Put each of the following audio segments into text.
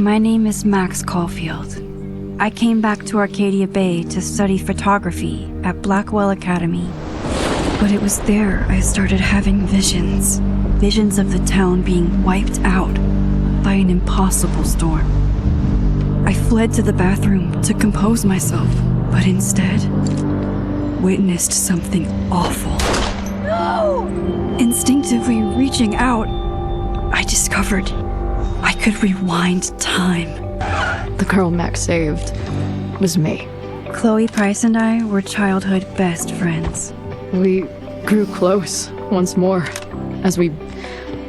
My name is Max Caulfield. I came back to Arcadia Bay to study photography at Blackwell Academy. But it was there I started having visions. Visions of the town being wiped out by an impossible storm. I fled to the bathroom to compose myself, but instead witnessed something awful. No! Instinctively reaching out, I discovered I could rewind time. The girl Max saved was me. Chloe Price and I were childhood best friends. We grew close once more as we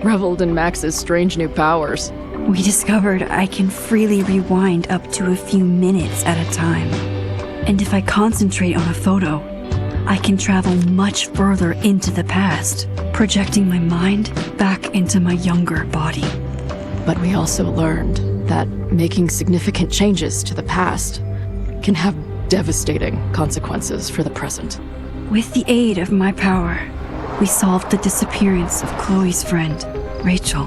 reveled in Max's strange new powers. We discovered I can freely rewind up to a few minutes at a time. And if I concentrate on a photo, I can travel much further into the past, projecting my mind back into my younger body. But we also learned that making significant changes to the past can have devastating consequences for the present. With the aid of my power, we solved the disappearance of Chloe's friend, Rachel.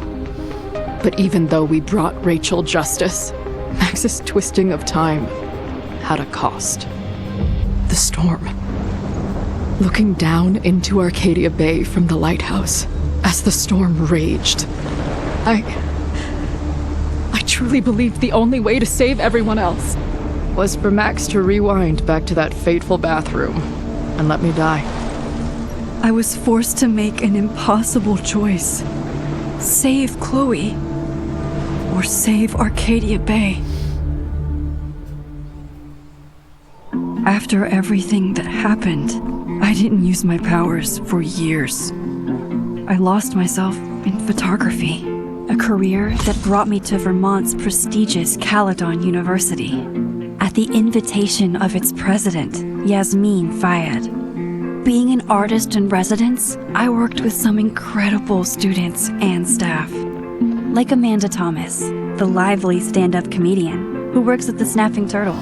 But even though we brought Rachel justice, Max's twisting of time had a cost. The storm. Looking down into Arcadia Bay from the lighthouse as the storm raged, I truly believed the only way to save everyone else was for Max to rewind back to that fateful bathroom and let me die. I was forced to make an impossible choice. Save Chloe, or save Arcadia Bay. After everything that happened, I didn't use my powers for years. I lost myself in photography, a career that brought me to Vermont's prestigious Caledon University, at the invitation of its president, Yasmin Fayed. Being an artist in residence, I worked with some incredible students and staff, like Amanda Thomas, the lively stand-up comedian who works at the Snapping Turtle,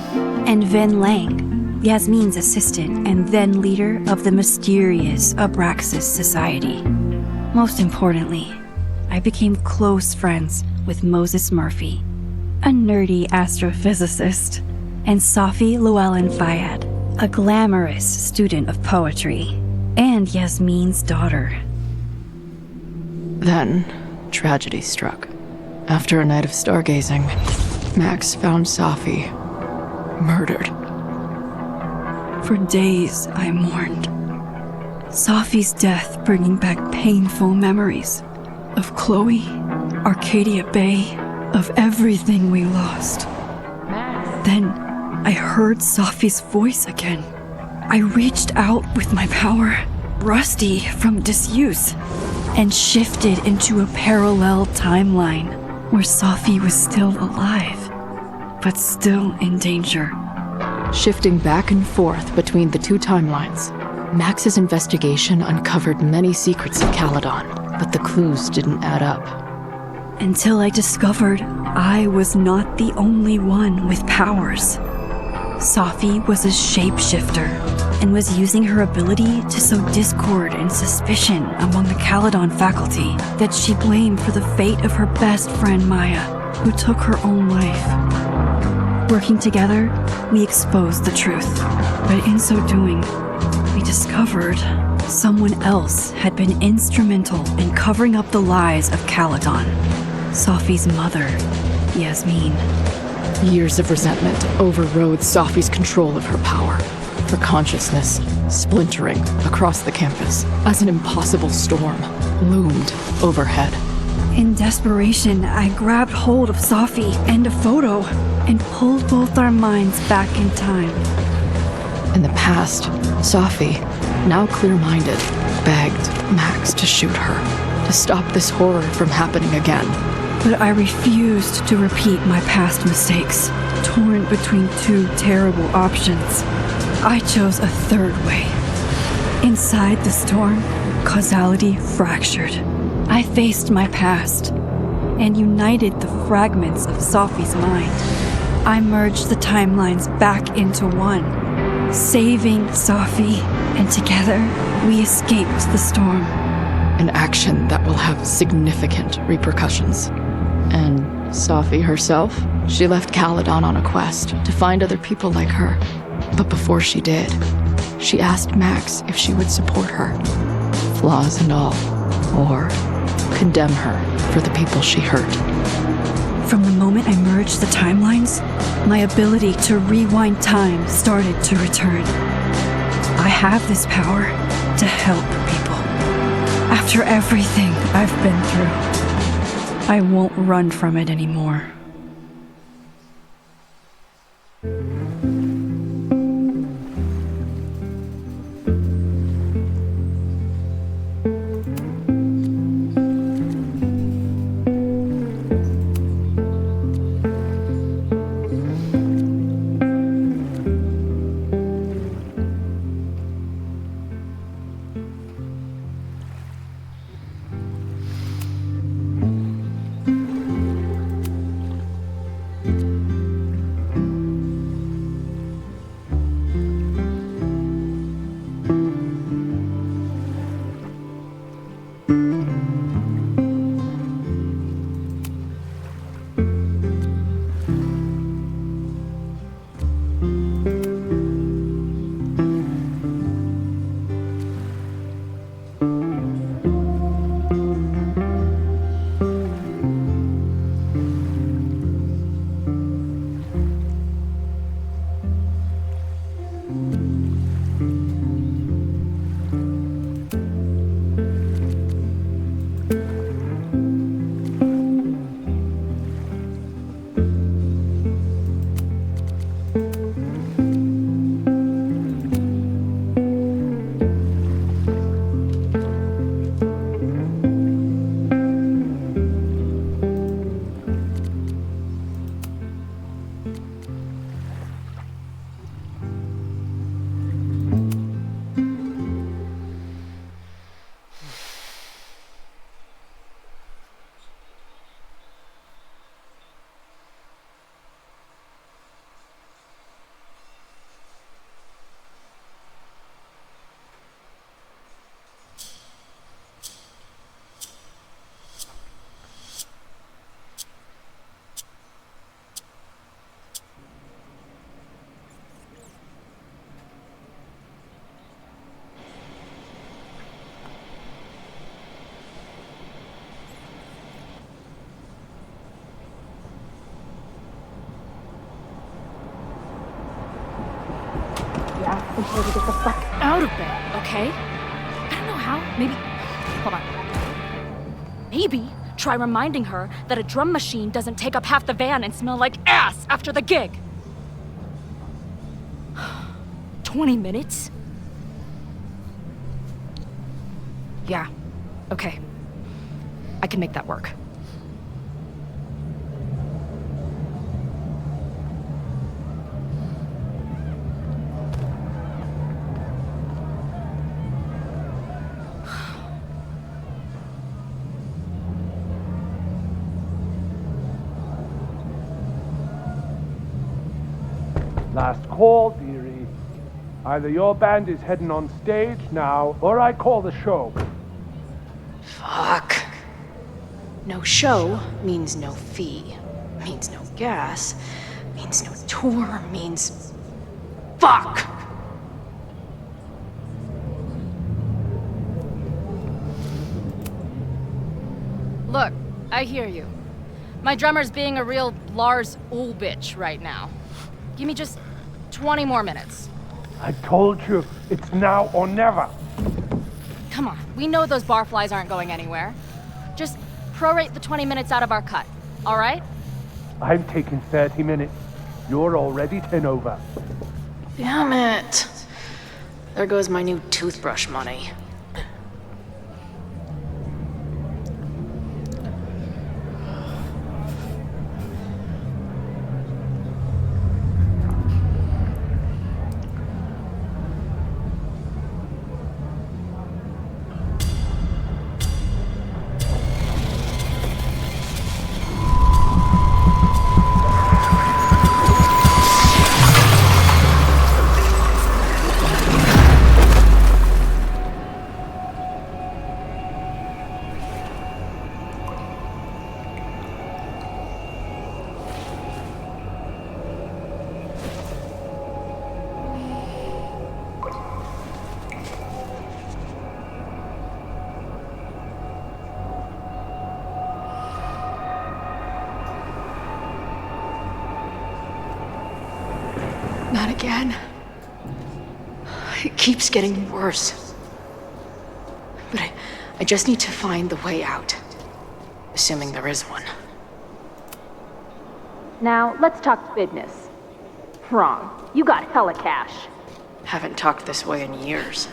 and Vin Lang, Yasmin's assistant and then leader of the mysterious Abraxas Society. Most importantly, I became close friends with Moses Murphy, a nerdy astrophysicist, and Safi Llewellyn Fayed, a glamorous student of poetry, and Yasmin's daughter. Then, tragedy struck. After a night of stargazing, Max found Safi murdered. For days, I mourned. Safi's death bringing back painful memories of Chloe, Arcadia Bay, of everything we lost. Then, I heard Safi's voice again. I reached out with my power, rusty from disuse, and shifted into a parallel timeline where Safi was still alive, but still in danger. Shifting back and forth between the two timelines, Max's investigation uncovered many secrets of Caledon, but the clues didn't add up. Until I discovered I was not the only one with powers. Safi was a shapeshifter and was using her ability to sow discord and suspicion among the Caledon faculty that she blamed for the fate of her best friend Maya, who took her own life. Working together, we exposed the truth, but in so doing, we discovered someone else had been instrumental in covering up the lies of Caledon. Safi's mother, Yasmin. Years of resentment overrode Safi's control of her power, her consciousness splintering across the campus as an impossible storm loomed overhead. In desperation, I grabbed hold of Safi and a photo and pulled both our minds back in time. In the past, Safi, now clear-minded, begged Max to shoot her, to stop this horror from happening again. But I refused to repeat my past mistakes, torn between two terrible options. I chose a third way. Inside the storm, causality fractured. I faced my past and united the fragments of Safi's mind. I merged the timelines back into one, saving Safi, and together we escaped the storm. An action that will have significant repercussions. And Safi herself. She left Caledon on a quest to find other people like her. But before she did, she asked Max if she would support her, flaws and all, or condemn her for the people she hurt. From the moment I merged the timelines, my ability to rewind time started to return. I have this power to help people. After everything I've been through, I won't run from it anymore. Until we get the fuck out of bed, okay? I don't know how. Maybe. Hold on. Maybe try reminding her that a drum machine doesn't take up half the van and smell like ass after the gig. 20 minutes? Yeah. Okay. I can make that work. Last call, dearie. Either your band is heading on stage now, or I call the show. Fuck. No show means no fee. Means no gas. Means no tour. Means... Fuck! Look, I hear you. My drummer's being a real Lars Ulrich right now. Give me just 20 more minutes. I told you, it's now or never. Come on, we know those barflies aren't going anywhere. Just prorate the 20 minutes out of our cut, all right? I'm taking 30 minutes. You're already 10 over. Damn it. There goes my new toothbrush money. Not again. It keeps getting worse. But I just need to find the way out. Assuming there is one. Now, let's talk business. Wrong. You got hella cash. Haven't talked this way in years.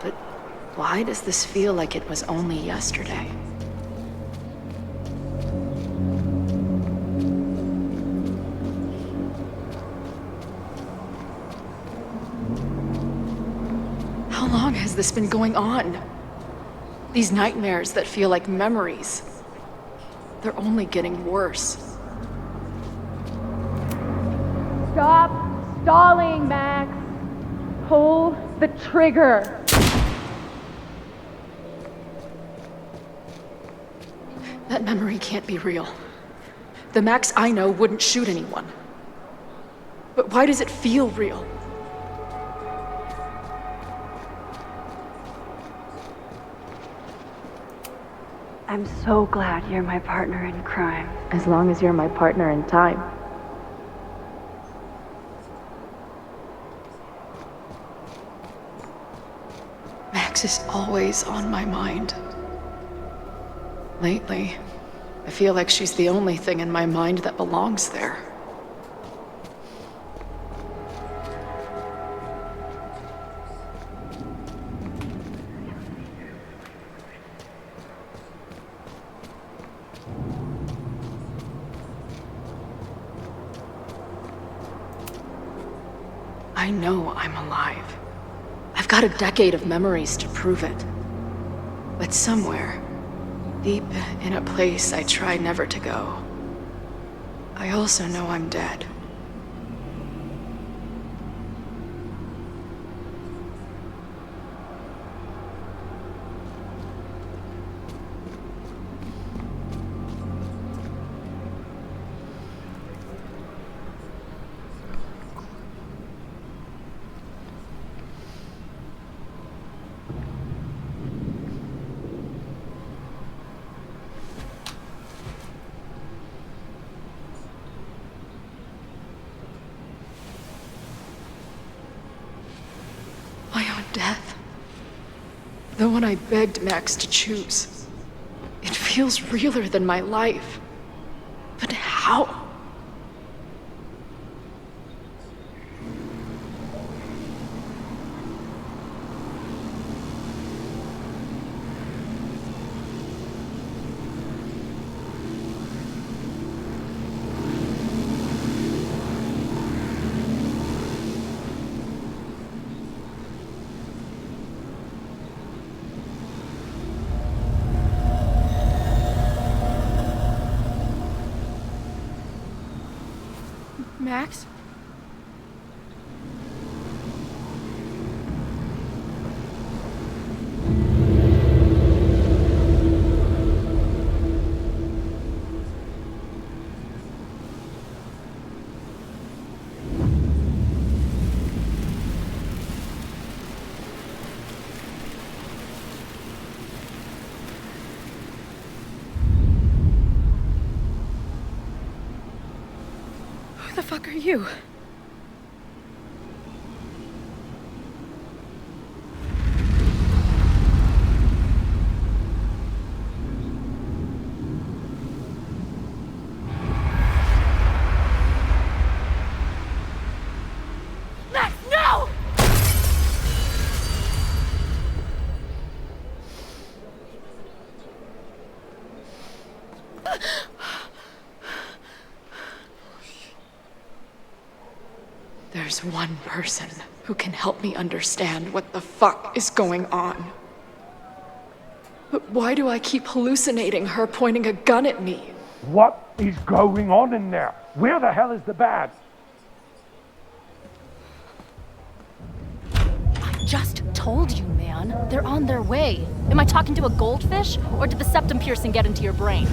But why does this feel like it was only yesterday? How long has this been going on? These nightmares that feel like memories. They're only getting worse. Stop stalling, Max. Pull the trigger. That memory can't be real. The Max I know wouldn't shoot anyone. But why does it feel real? I'm so glad you're my partner in crime. As long as you're my partner in time. Max is always on my mind. Lately, I feel like she's the only thing in my mind that belongs there. I know I'm alive. I've got a decade of memories to prove it. But somewhere, deep in a place I try never to go, I also know I'm dead. My own death. The one I begged Max to choose. It feels realer than my life. But how? Max? Who the fuck are you? Max, no! There's one person who can help me understand what the fuck is going on. But why do I keep hallucinating her pointing a gun at me? What is going on in there? Where the hell is the bad? I just told you, man. They're on their way. Am I talking to a goldfish, or did the septum piercing get into your brain?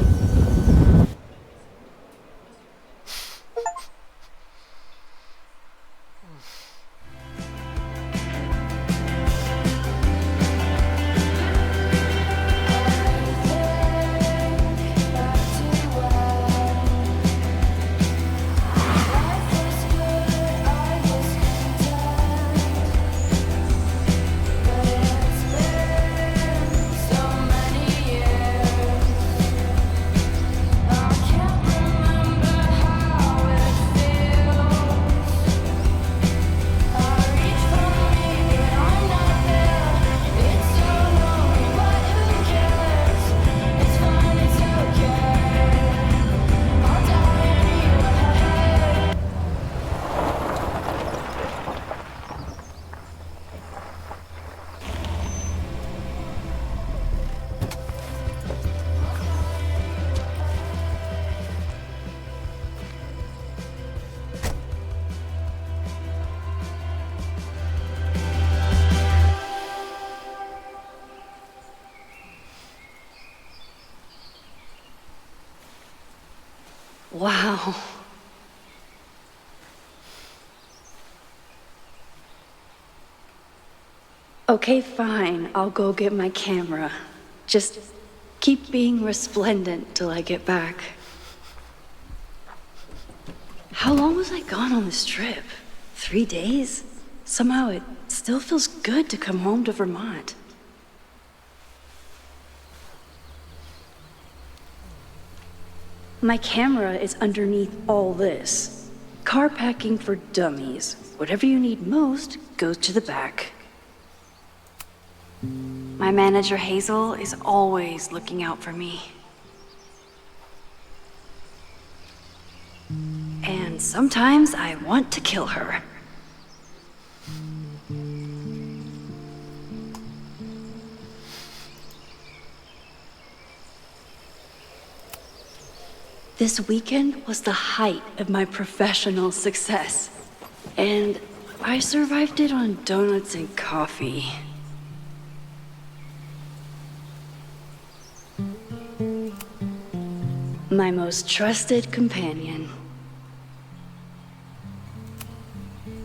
Okay, fine. I'll go get my camera. Just keep being resplendent till I get back. How long was I gone on this trip? 3 days? Somehow it still feels good to come home to Vermont. My camera is underneath all this. Car packing for dummies. Whatever you need most goes to the back. My manager Hazel is always looking out for me. And sometimes I want to kill her. This weekend was the height of my professional success. And I survived it on donuts and coffee. My most trusted companion.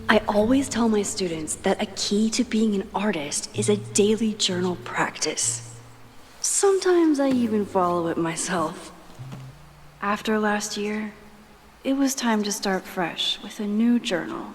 I always tell my students that a key to being an artist is a daily journal practice. Sometimes I even follow it myself. After last year, it was time to start fresh with a new journal.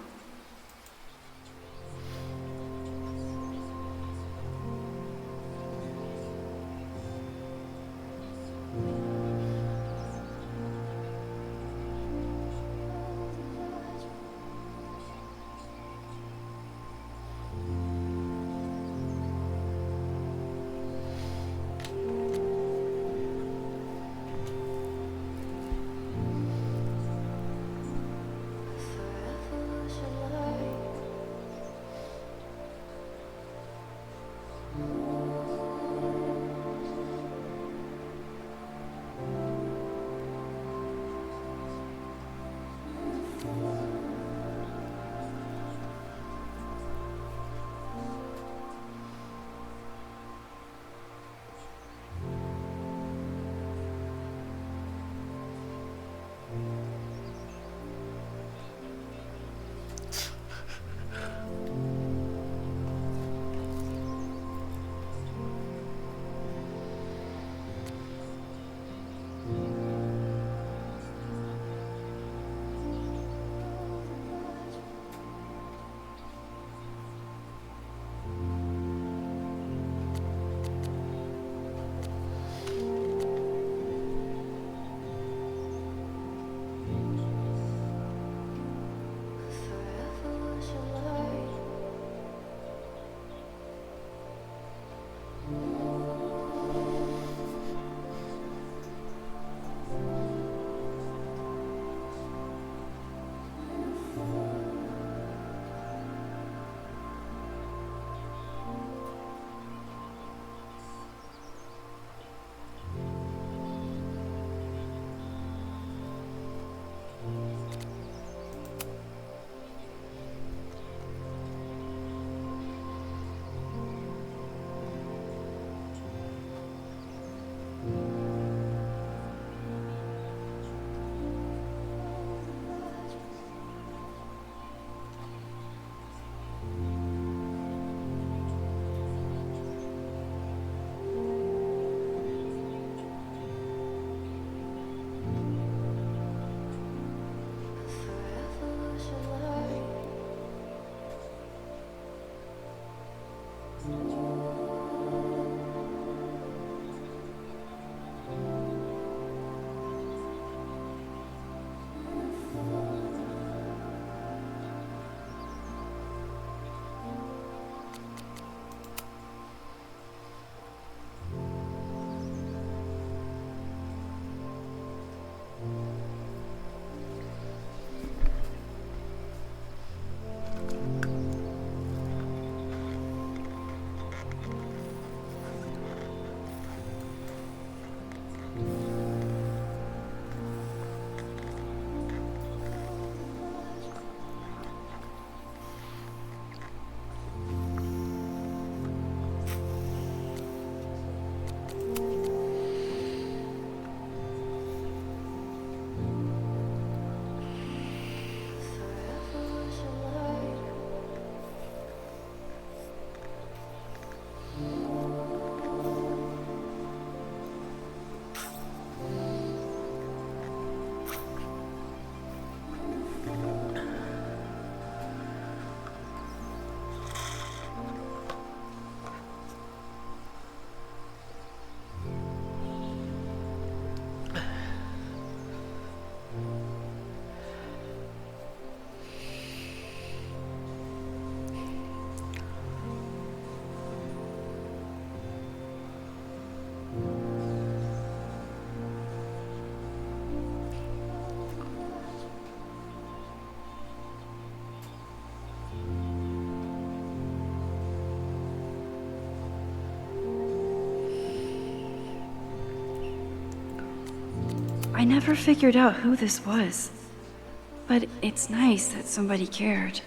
never figured out who this was. But it's nice that somebody cared.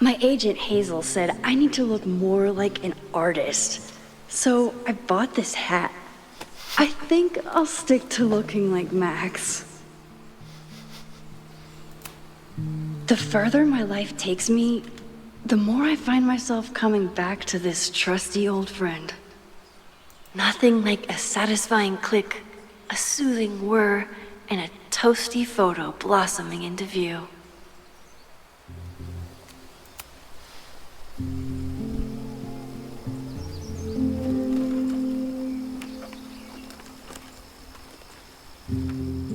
My agent Hazel said I need to look more like an artist. So I bought this hat. I think I'll stick to looking like Max. The further my life takes me, the more I find myself coming back to this trusty old friend. Nothing like a satisfying click, a soothing whir, and a toasty photo blossoming into view.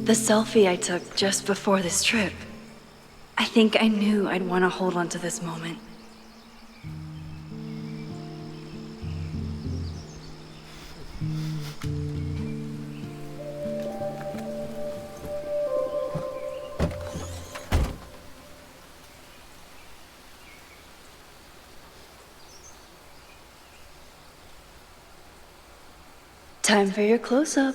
The selfie I took just before this trip. I think I knew I'd want to hold on to this moment. Time for your close-up.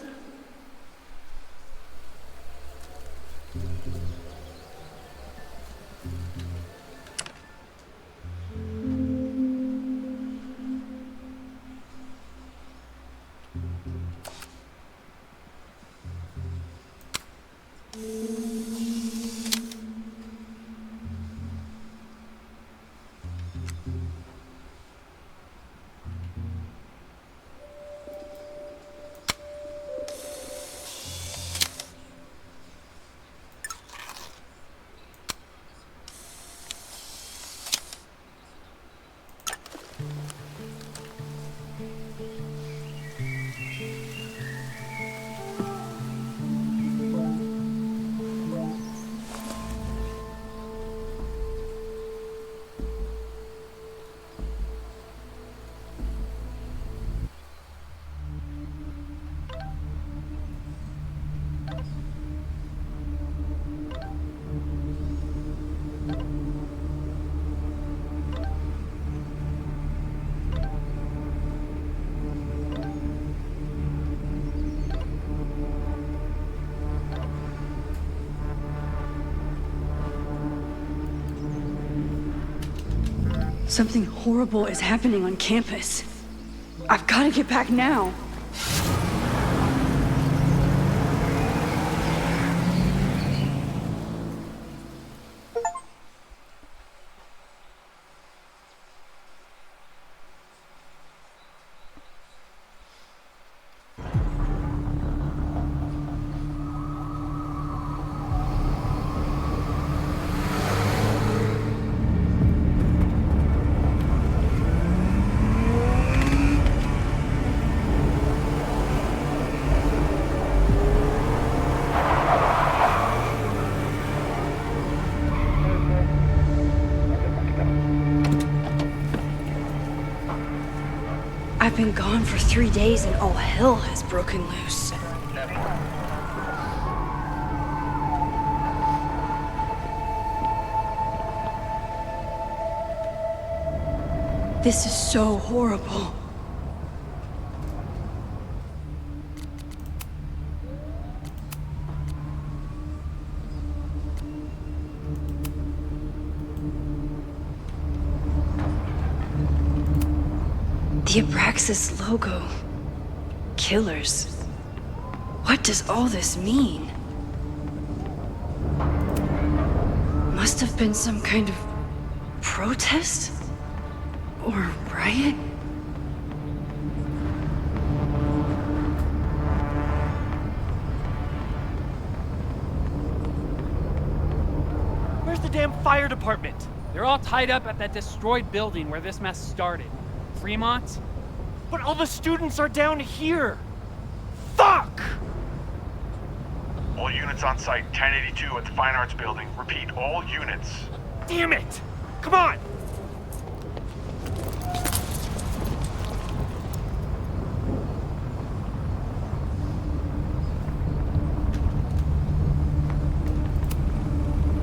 Something horrible is happening on campus. I've got to get back now. been gone for 3 days and all hell has broken loose. This is so horrible. The Abraxas logo. Killers. What does all this mean? Must have been some kind of protest? Or riot? Where's the damn fire department? They're all tied up at that destroyed building where this mess started. Fremont? But all the students are down here! Fuck! All units on site, 1082 at the Fine Arts Building. Repeat, all units. Damn it! Come on!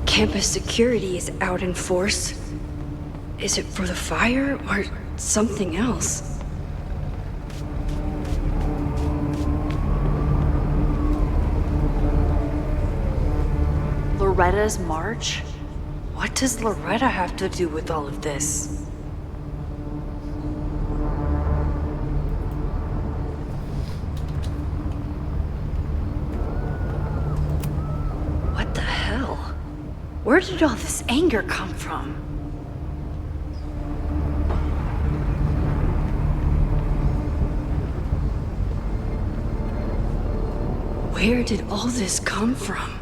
Campus security is out in force. Is it for the fire or something else? Loretta's march? What does Loretta have to do with all of this? What the hell? Where did all this anger come from? Where did all this come from?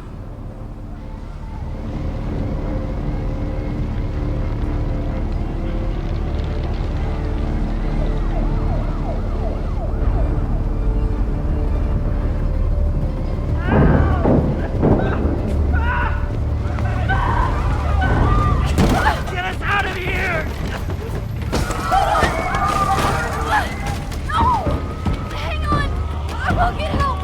Get us out of here! Hang on! I will get help!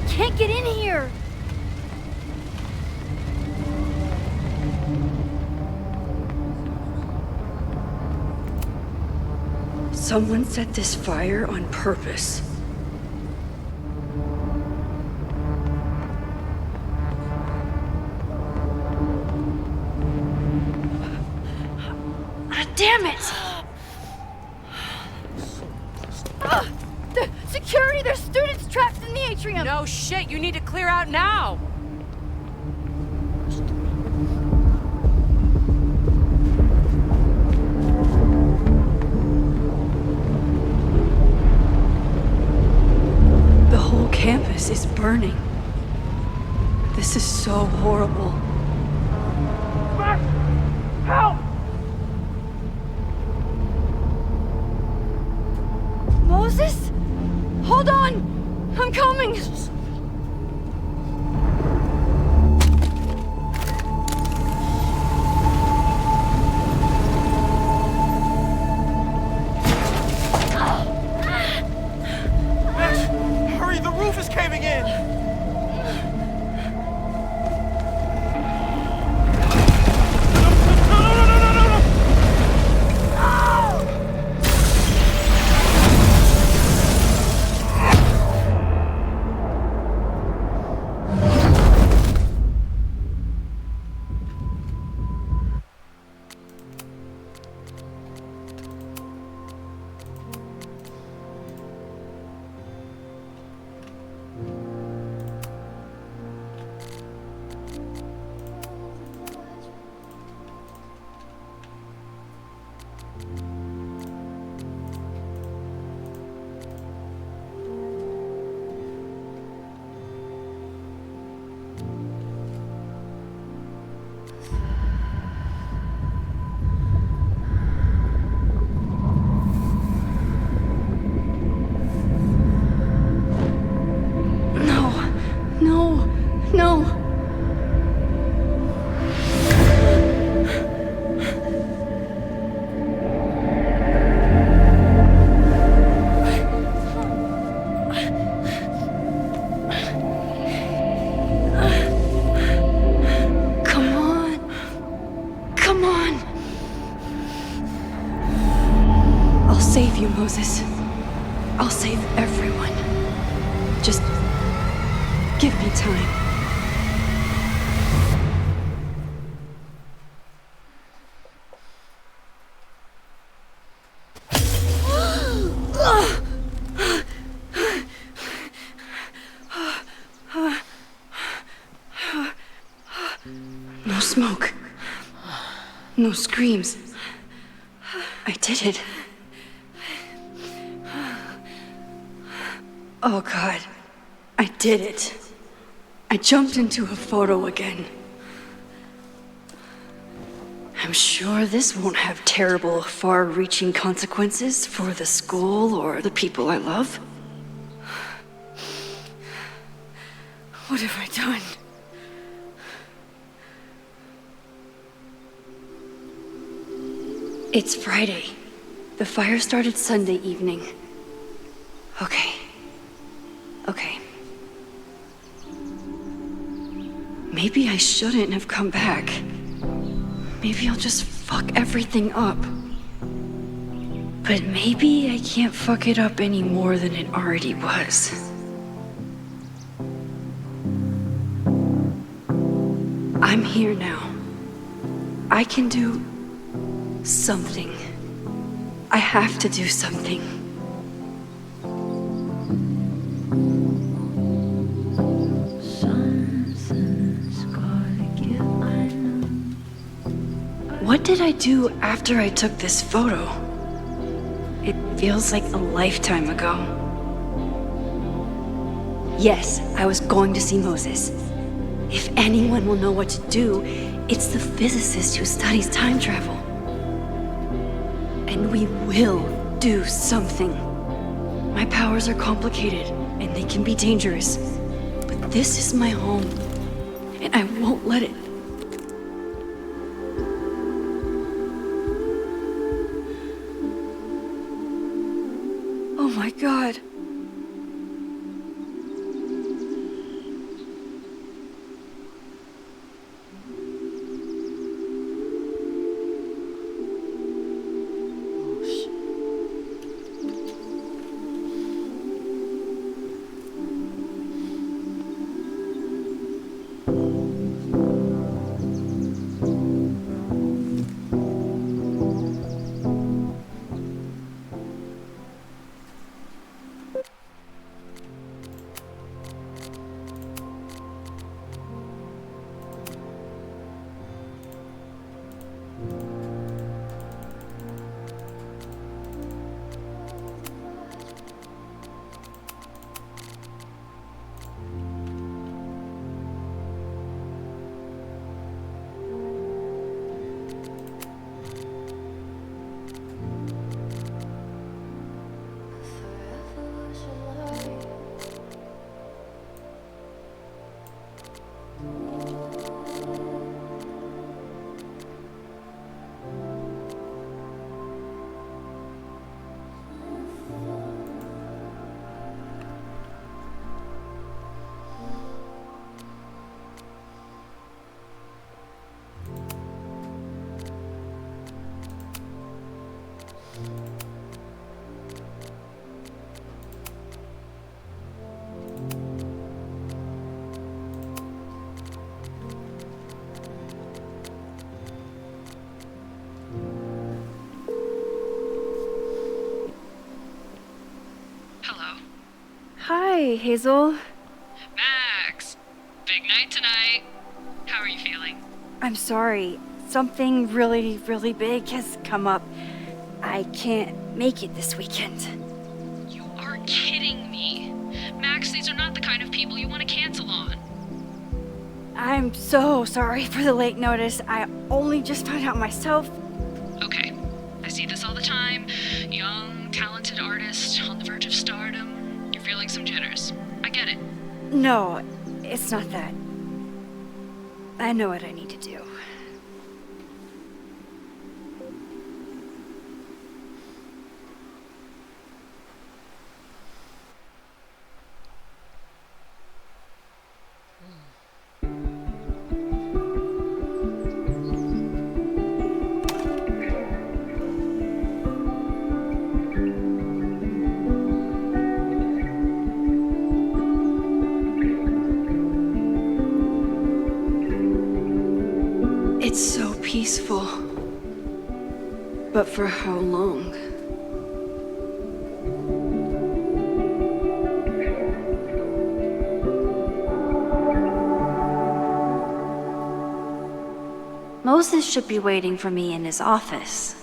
Can't get in here! Someone set this fire on purpose. Damn it! The security! There's students trapped in the atrium! No shit, you need to clear out now! The whole campus is burning. This is so horrible. Max! Help! Moses? Hold on! I'm coming! Max, hurry, the roof is caving in! No! Come on! Come on! I'll save you, Moses. I'll save everyone. Just give me time. No smoke. No screams. I did it. Oh God, I did it. I jumped into a photo again. I'm sure this won't have terrible, far-reaching consequences for the school or the people I love. What have I done? It's Friday. The fire started Sunday evening. Okay. Maybe I shouldn't have come back. Maybe I'll just fuck everything up. But maybe I can't fuck it up any more than it already was. I'm here now. I can do something. I have to do something. What did I do after I took this photo? It feels like a lifetime ago. Yes, I was going to see Moses. If anyone will know what to do, it's the physicist who studies time travel. And we will do something. My powers are complicated, and they can be dangerous. But this is my home, and I won't let it. Oh my God. Hi, Hazel. Max! Big night tonight. How are you feeling? I'm sorry. Something really, really big has come up. I can't make it this weekend. You are kidding me. Max, these are not the kind of people you want to cancel on. I'm so sorry for the late notice. I only just found out myself. Okay, I see this all the time. Young, talented artist on the verge of stardom. You're feeling some jitters. I get it. No, it's not that. I know what I need to do. It's so peaceful. But for how long? Moses should be waiting for me in his office.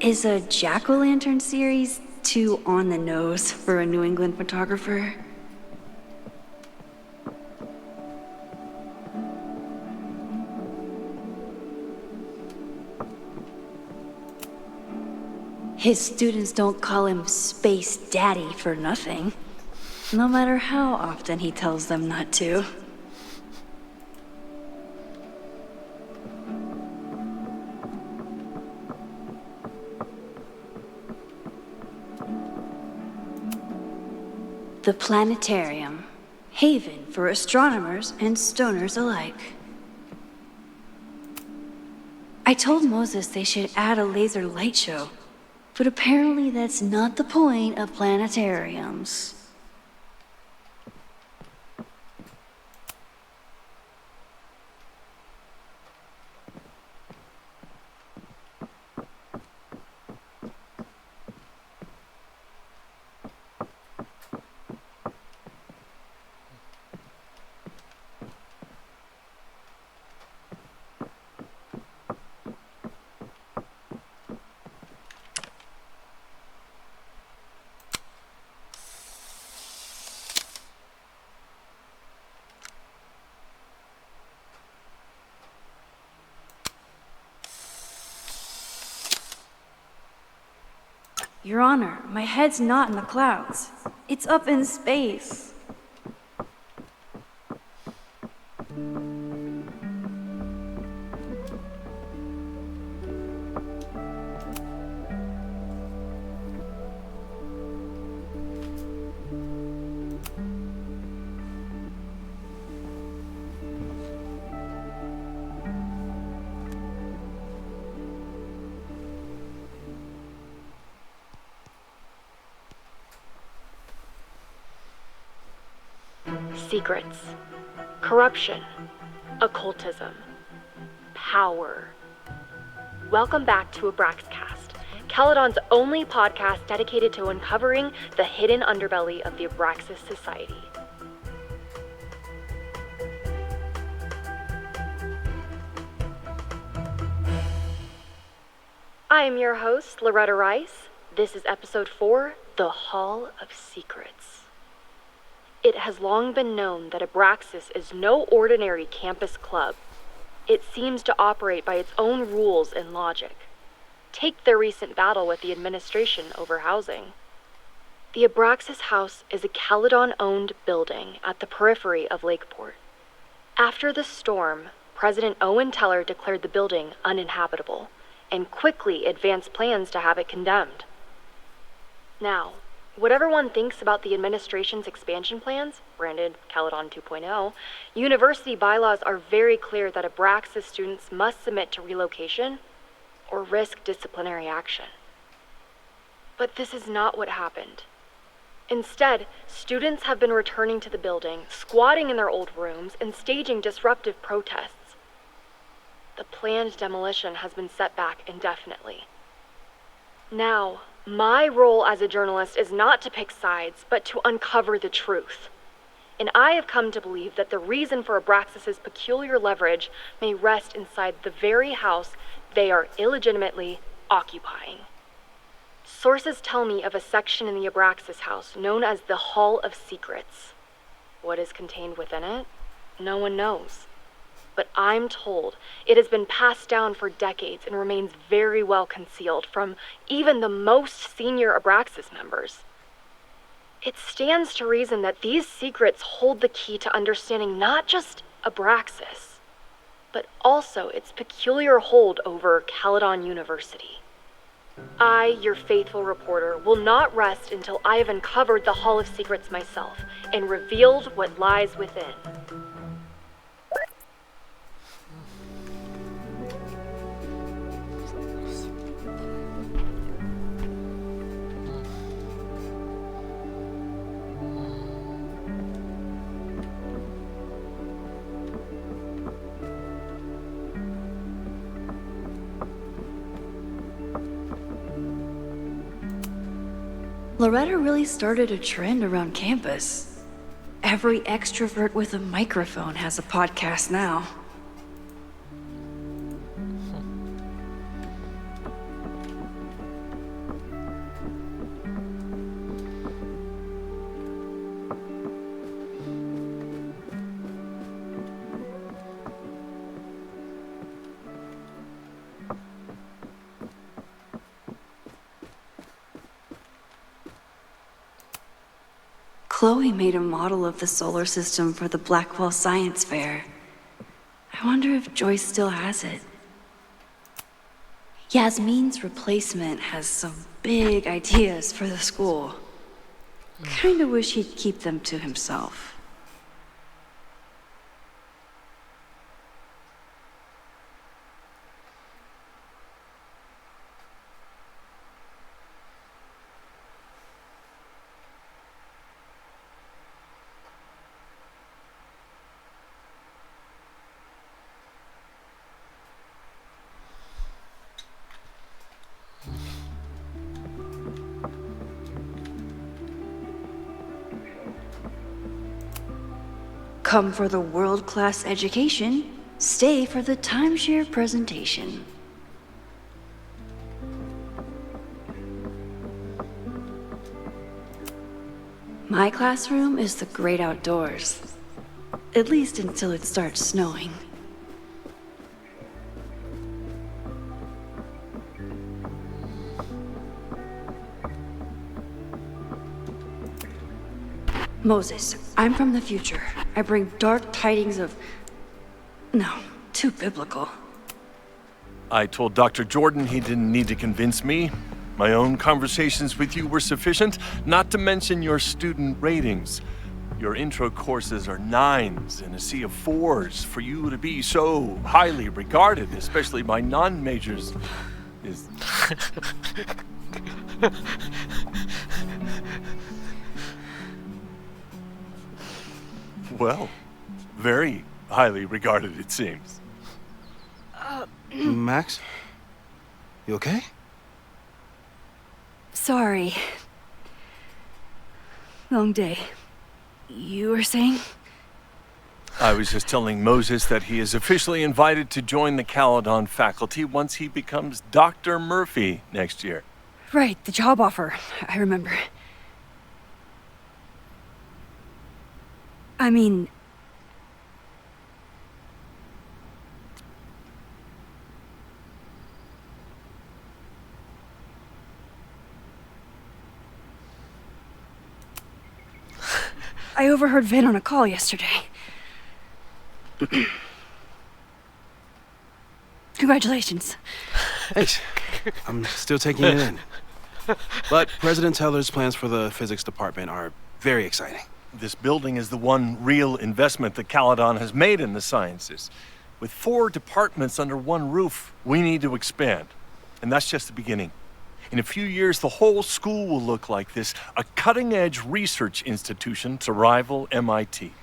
Is a jack-o'-lantern series too on the nose for a New England photographer? His students don't call him Space Daddy for nothing, no matter how often he tells them not to. The planetarium, haven for astronomers and stoners alike. I told Moses they should add a laser light show, but apparently that's not the point of planetariums. Your Honor, my head's not in the clouds. It's up in space. Secrets, corruption, occultism, power. Welcome back to Abraxcast, Caledon's only podcast dedicated to uncovering the hidden underbelly of the Abraxas Society. I am your host, Loretta Rice. This is episode 4, The Hall of Secrets. It has long been known that Abraxas is no ordinary campus club. It seems to operate by its own rules and logic. Take their recent battle with the administration over housing. The Abraxas House is a Caledon-owned building at the periphery of Lakeport. After the storm, President Owen Teller declared the building uninhabitable and quickly advanced plans to have it condemned. Now, whatever one thinks about the administration's expansion plans, branded Caledon 2.0, university bylaws are very clear that Abraxas students must submit to relocation or risk disciplinary action. But this is not what happened. Instead, students have been returning to the building, squatting in their old rooms, and staging disruptive protests. The planned demolition has been set back indefinitely. Now, my role as a journalist is not to pick sides, but to uncover the truth. And I have come to believe that the reason for Abraxas's peculiar leverage may rest inside the very house they are illegitimately occupying. Sources tell me of a section in the Abraxas house known as the Hall of Secrets. What is contained within it? No one knows. But I'm told it has been passed down for decades and remains very well concealed from even the most senior Abraxas members. It stands to reason that these secrets hold the key to understanding not just Abraxas, but also its peculiar hold over Caledon University. I, your faithful reporter, will not rest until I have uncovered the Hall of Secrets myself and revealed what lies within. Loretta really started a trend around campus. Every extrovert with a microphone has a podcast now. Chloe made a model of the solar system for the Blackwell Science Fair. I wonder if Joyce still has it. Yasmin's replacement has some big ideas for the school. Kinda wish he'd keep them to himself. Come for the world-class education, stay for the timeshare presentation. My classroom is the great outdoors. At least until it starts snowing. Moses, I'm from the future. I bring dark tidings of... No, too biblical. I told Dr. Jordan he didn't need to convince me. My own conversations with you were sufficient, not to mention your student ratings. Your intro courses are 9s in a sea of 4s. For you to be so highly regarded, especially by non-majors, is... Well, very highly regarded, it seems. Max? You okay? Sorry. Long day. You were saying? I was just telling Moses that he is officially invited to join the Caledon faculty once he becomes Dr. Murphy next year. Right, the job offer. I remember. I mean... I overheard Vin on a call yesterday. Congratulations. Thanks. I'm still taking it in. But President Teller's plans for the physics department are very exciting. This building is the one real investment that Caledon has made in the sciences. With 4 departments under one roof, we need to expand. And that's just the beginning. In a few years, the whole school will look like this, a cutting-edge research institution to rival MIT.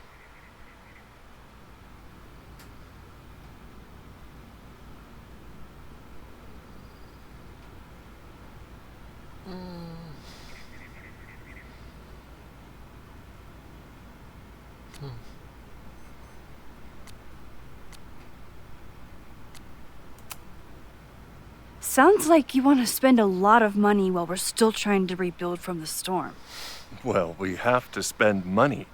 Sounds like you want to spend a lot of money while we're still trying to rebuild from the storm. Well, we have to spend money.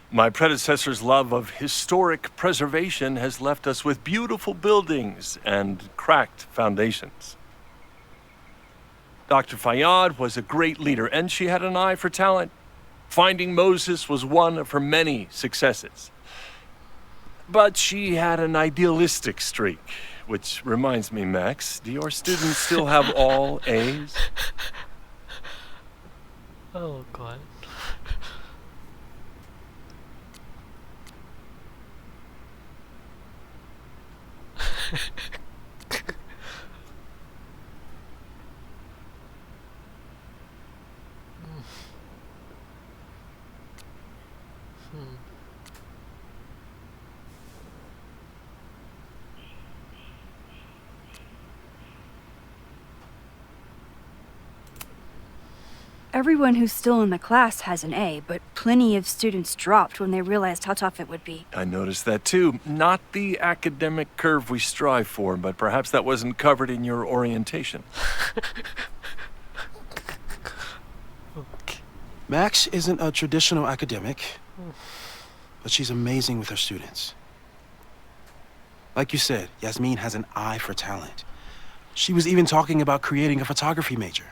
My predecessor's love of historic preservation has left us with beautiful buildings and cracked foundations. Dr. Fayyad was a great leader, and she had an eye for talent. Finding Moses was one of her many successes. But she had an idealistic streak. Which reminds me, Max, do your students still have all A's? Oh, God. Everyone who's still in the class has an A, but plenty of students dropped when they realized how tough it would be. I noticed that too. Not the academic curve we strive for, but perhaps that wasn't covered in your orientation. Max isn't a traditional academic, but she's amazing with her students. Like you said, Yasmin has an eye for talent. She was even talking about creating a photography major.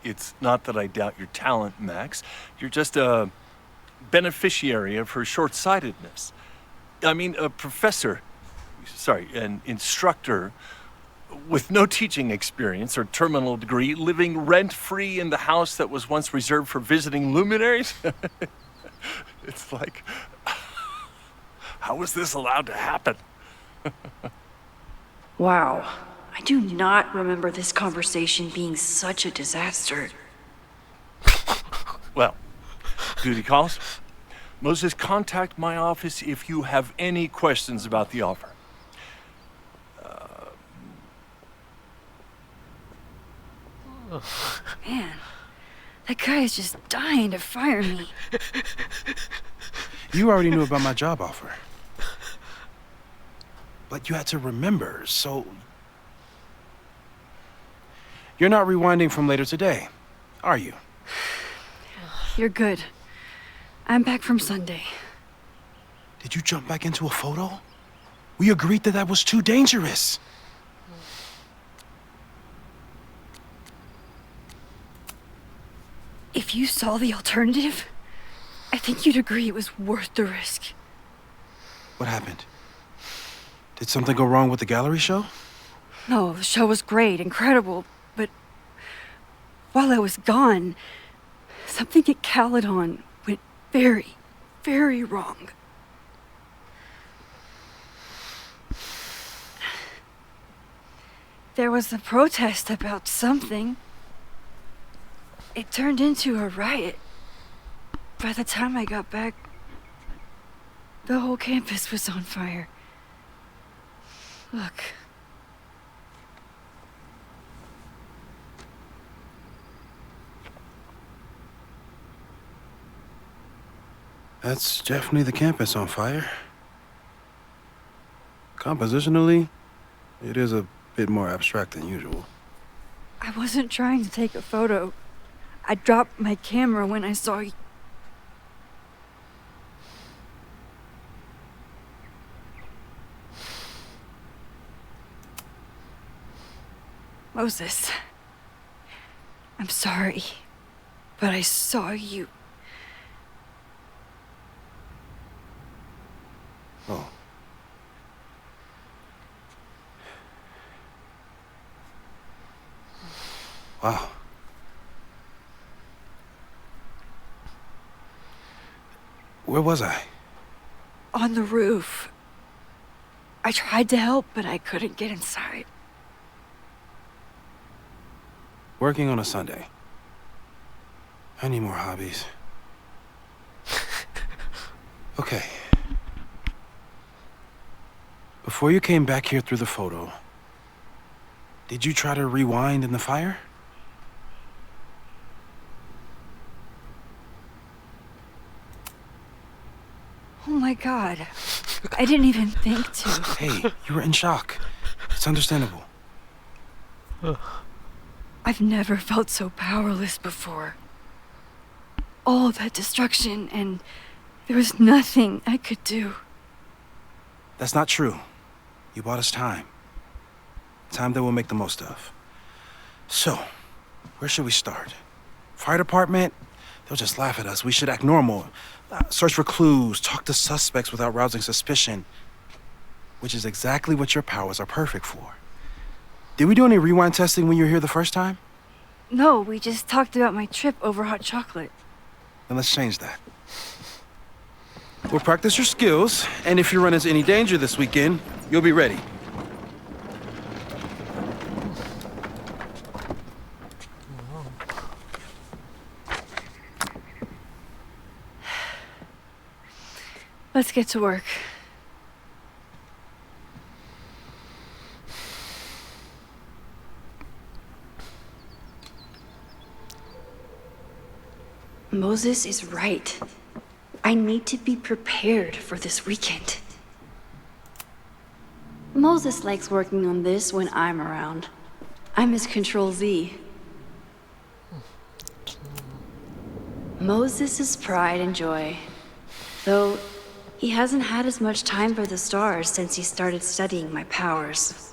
It's not that I doubt your talent, Max. You're just a beneficiary of her short-sightedness. I mean, an instructor with no teaching experience or terminal degree, living rent-free in the house that was once reserved for visiting luminaries? It's like, how was this allowed to happen? Wow. I do not remember this conversation being such a disaster. Well, duty calls. Moses, contact my office if you have any questions about the offer. Man, that guy is just dying to fire me. You already knew about my job offer. But you had to remember, so... You're not rewinding from later today, are you? You're good. I'm back from Sunday. Did you jump back into a photo? We agreed that was too dangerous. If you saw the alternative, I think you'd agree it was worth the risk. What happened? Did something go wrong with the gallery show? No, the show was great, incredible, but while I was gone, something at Caledon went very, very wrong. There was a protest about something. It turned into a riot. By the time I got back, the whole campus was on fire. Look. That's definitely the campus on fire. Compositionally, it is a bit more abstract than usual. I wasn't trying to take a photo. I dropped my camera when I saw you. Moses, I'm sorry, but I saw you. Wow. Where was I? On the roof. I tried to help, but I couldn't get inside. Working on a Sunday. I need more hobbies. Okay. Before you came back here through the photo, did you try to rewind in the fire? Oh my god. I didn't even think to. Hey, you were in shock. It's understandable. I've never felt so powerless before. All that destruction, and there was nothing I could do. That's not true. You bought us time. Time that we'll make the most of. So, where should we start? Fire department? They'll just laugh at us. We should act normal. Search for clues, talk to suspects without rousing suspicion. Which is exactly what your powers are perfect for. Did we do any rewind testing when you were here the first time? No, we just talked about my trip over hot chocolate. Then let's change that. We'll practice your skills, and if you run into any danger this weekend, you'll be ready. Let's get to work. Moses is right. I need to be prepared for this weekend. Moses likes working on this when I'm around. I'm his Control-Z. Moses' pride and joy. Though he hasn't had as much time for the stars since he started studying my powers.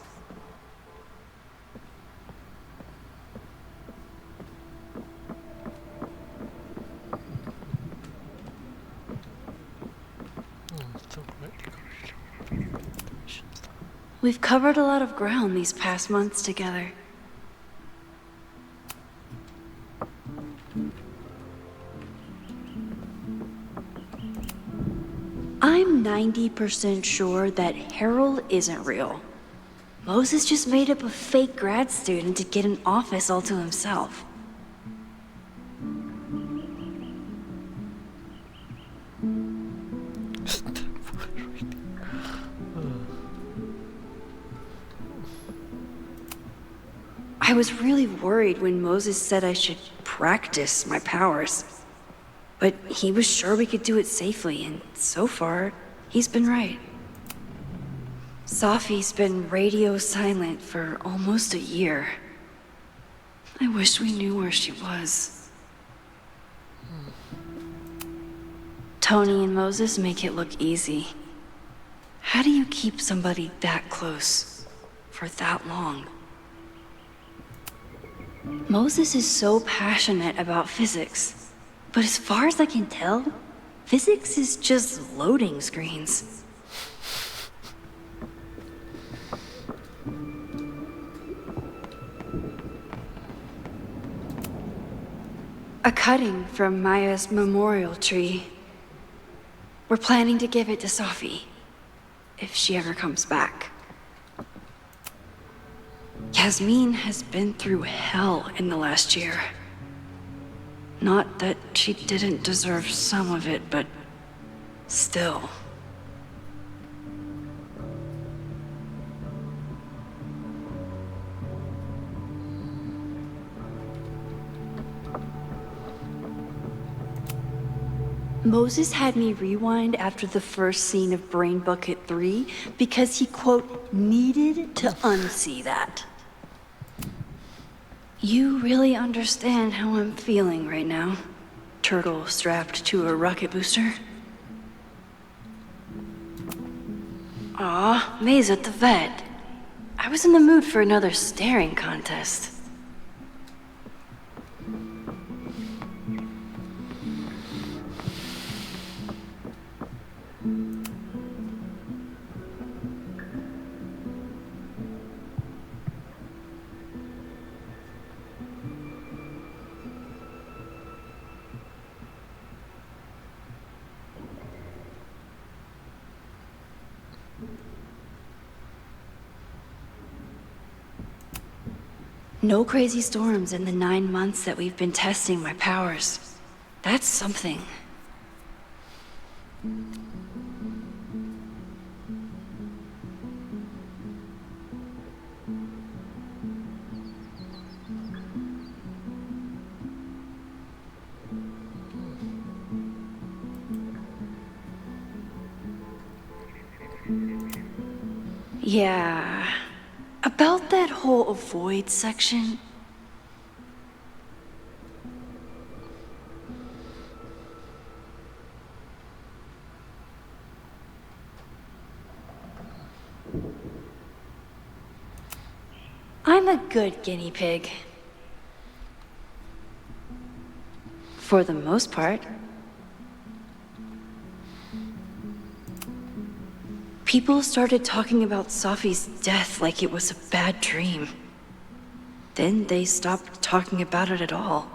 We've covered a lot of ground these past months together. I'm 90% sure that Harold isn't real. Moses just made up a fake grad student to get an office all to himself. I was really worried when Moses said I should practice my powers. But he was sure we could do it safely, and so far, he's been right. Safi's been radio silent for almost a year. I wish we knew where she was. Tony and Moses make it look easy. How do you keep somebody that close for that long? Moses is so passionate about physics, but as far as I can tell, physics is just loading screens. A cutting from Maya's memorial tree. We're planning to give it to Safi, if she ever comes back. Yasmin has been through hell in the last year. Not that she didn't deserve some of it, but still. Moses had me rewind after the first scene of Brain Bucket 3 because he, quote, needed to unsee that. You really understand how I'm feeling right now, turtle strapped to a rocket booster? Aw, May's at the vet. I was in the mood for another staring contest. No crazy storms in the 9 months that we've been testing my powers. That's something. Yeah, about that whole avoid section. I'm a good guinea pig. For the most part. People started talking about Safi's death like it was a bad dream. Then they stopped talking about it at all.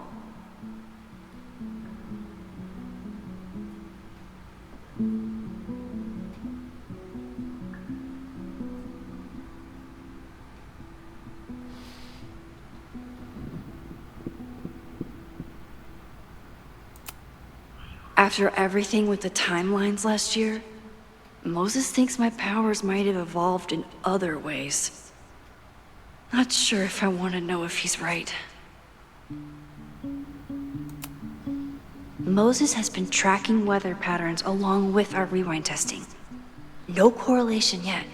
After everything with the timelines last year, Moses thinks my powers might have evolved in other ways. Not sure if I want to know if he's right. Moses has been tracking weather patterns along with our rewind testing. No correlation yet.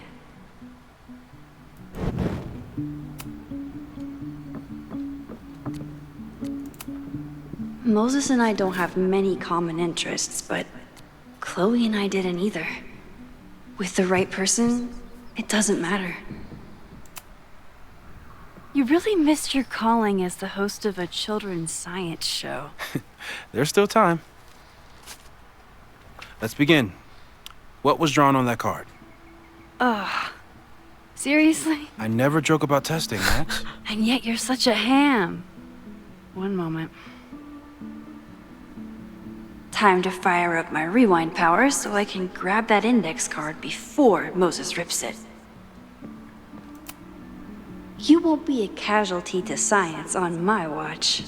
Moses and I don't have many common interests, but Chloe and I didn't either. With the right person, it doesn't matter. You really missed your calling as the host of a children's science show. There's still time. Let's begin. What was drawn on that card? Ugh. Seriously? I never joke about testing, Max. And yet you're such a ham. One moment. Time to fire up my rewind powers so I can grab that index card before Moses rips it. You won't be a casualty to science on my watch.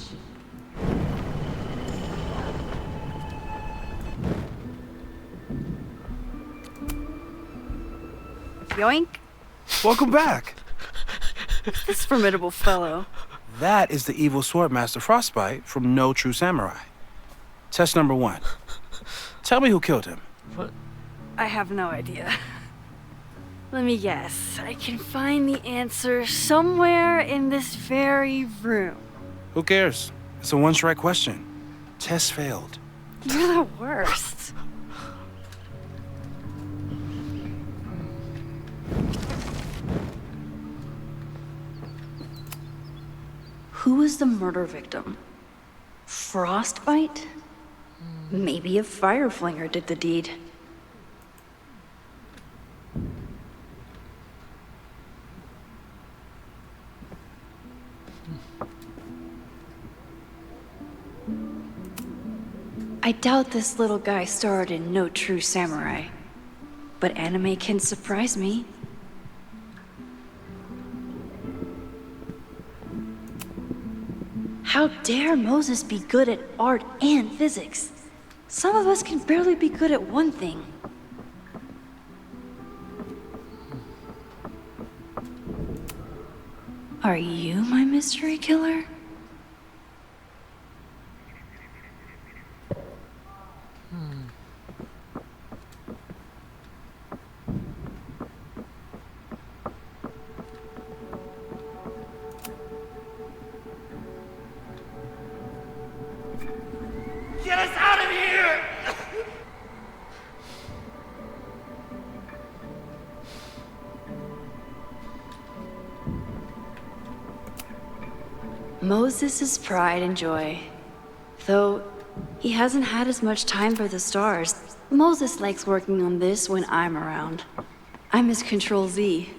Yoink. Welcome back. This formidable fellow. That is the evil Swordmaster Frostbite from No True Samurai. Test number 1. Tell me who killed him. What? I have no idea. Let me guess. I can find the answer somewhere in this very room. Who cares? It's a one-strike question. Test failed. You're the worst. Who was the murder victim? Frostbite? Maybe a fire flinger did the deed. I doubt this little guy starred in No True Samurai, but anime can surprise me. How dare Moses be good at art and physics? Some of us can barely be good at one thing. Are you my mystery killer? Get us out of here! Moses' pride and joy. Though he hasn't had as much time for the stars, Moses likes working on this when I'm around. I'm his Control Z.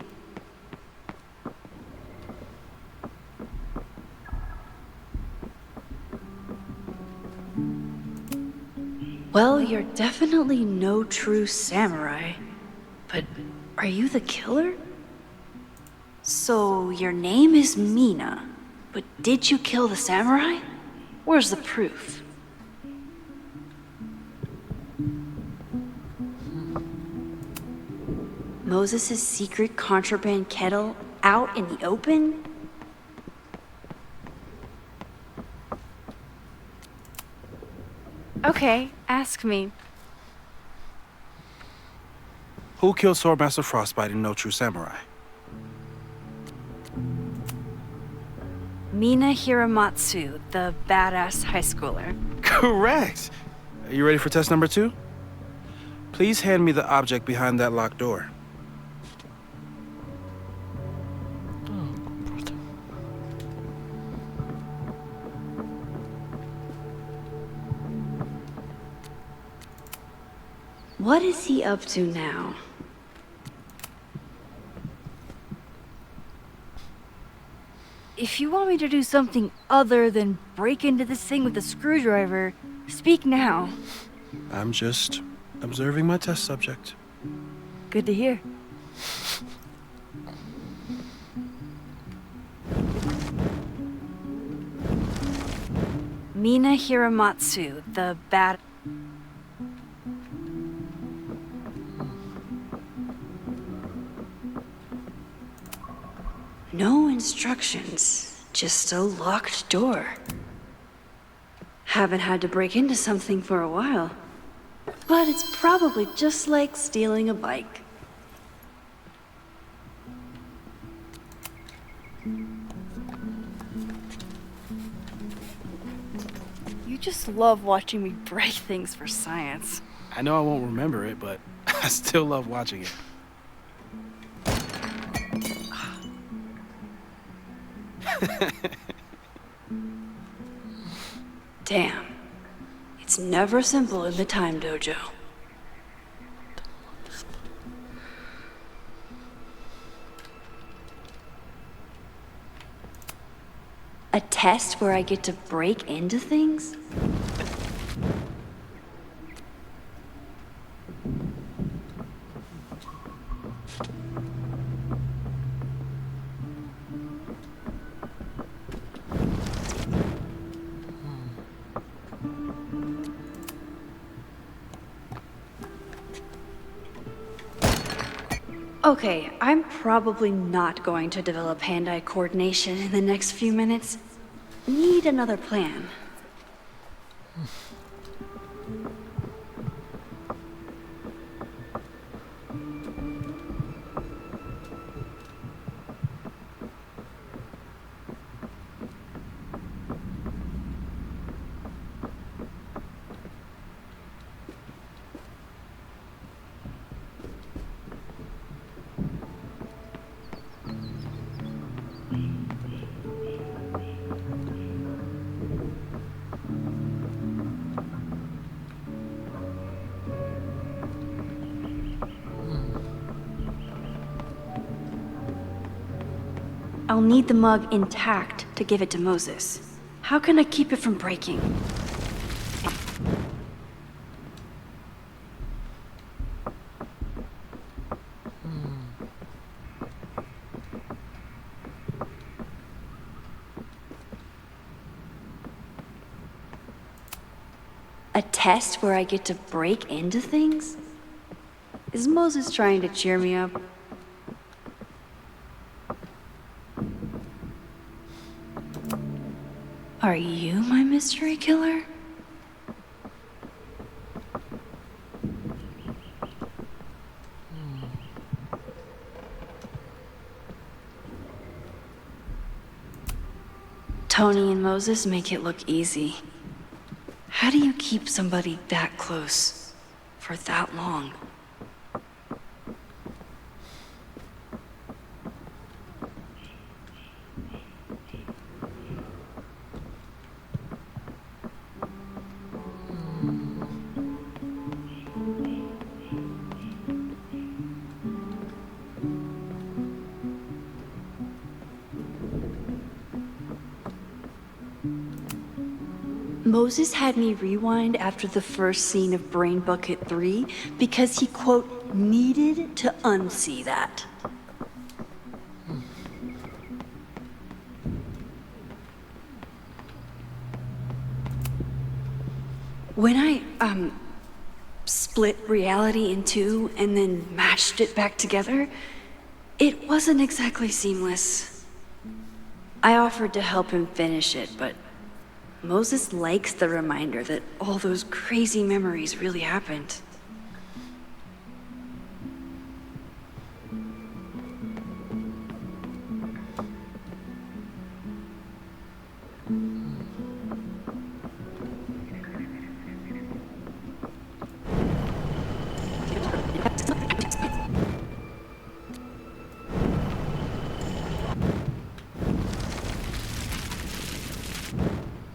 Well, you're definitely no true samurai. But are you the killer? So your name is Mina. But did you kill the samurai? Where's the proof? Moses' secret contraband kettle out in the open? Okay, ask me. Who killed Swordmaster Frostbite in No True Samurai? Mina Hiramatsu, the badass high schooler. Correct! Are you ready for test number 2? Please hand me the object behind that locked door. What is he up to now? If you want me to do something other than break into this thing with a screwdriver, speak now. I'm just observing my test subject. Good to hear. Mina Hiramatsu, the bad... No instructions, just a locked door. Haven't had to break into something for a while. But it's probably just like stealing a bike. You just love watching me break things for science. I know I won't remember it, but I still love watching it. Damn. It's never simple in the Time Dojo. A test where I get to break into things? Okay, I'm probably not going to develop hand-eye coordination in the next few minutes. Need another plan. I'll need the mug intact to give it to Moses. How can I keep it from breaking? A test where I get to break into things? Is Moses trying to cheer me up? Are you my mystery killer? Tony and Moses make it look easy. How do you keep somebody that close for that long? Moses had me rewind after the first scene of Brain Bucket 3 because he, quote, needed to unsee that. When I, split reality in two and then mashed it back together, it wasn't exactly seamless. I offered to help him finish it, but Moses likes the reminder that all those crazy memories really happened.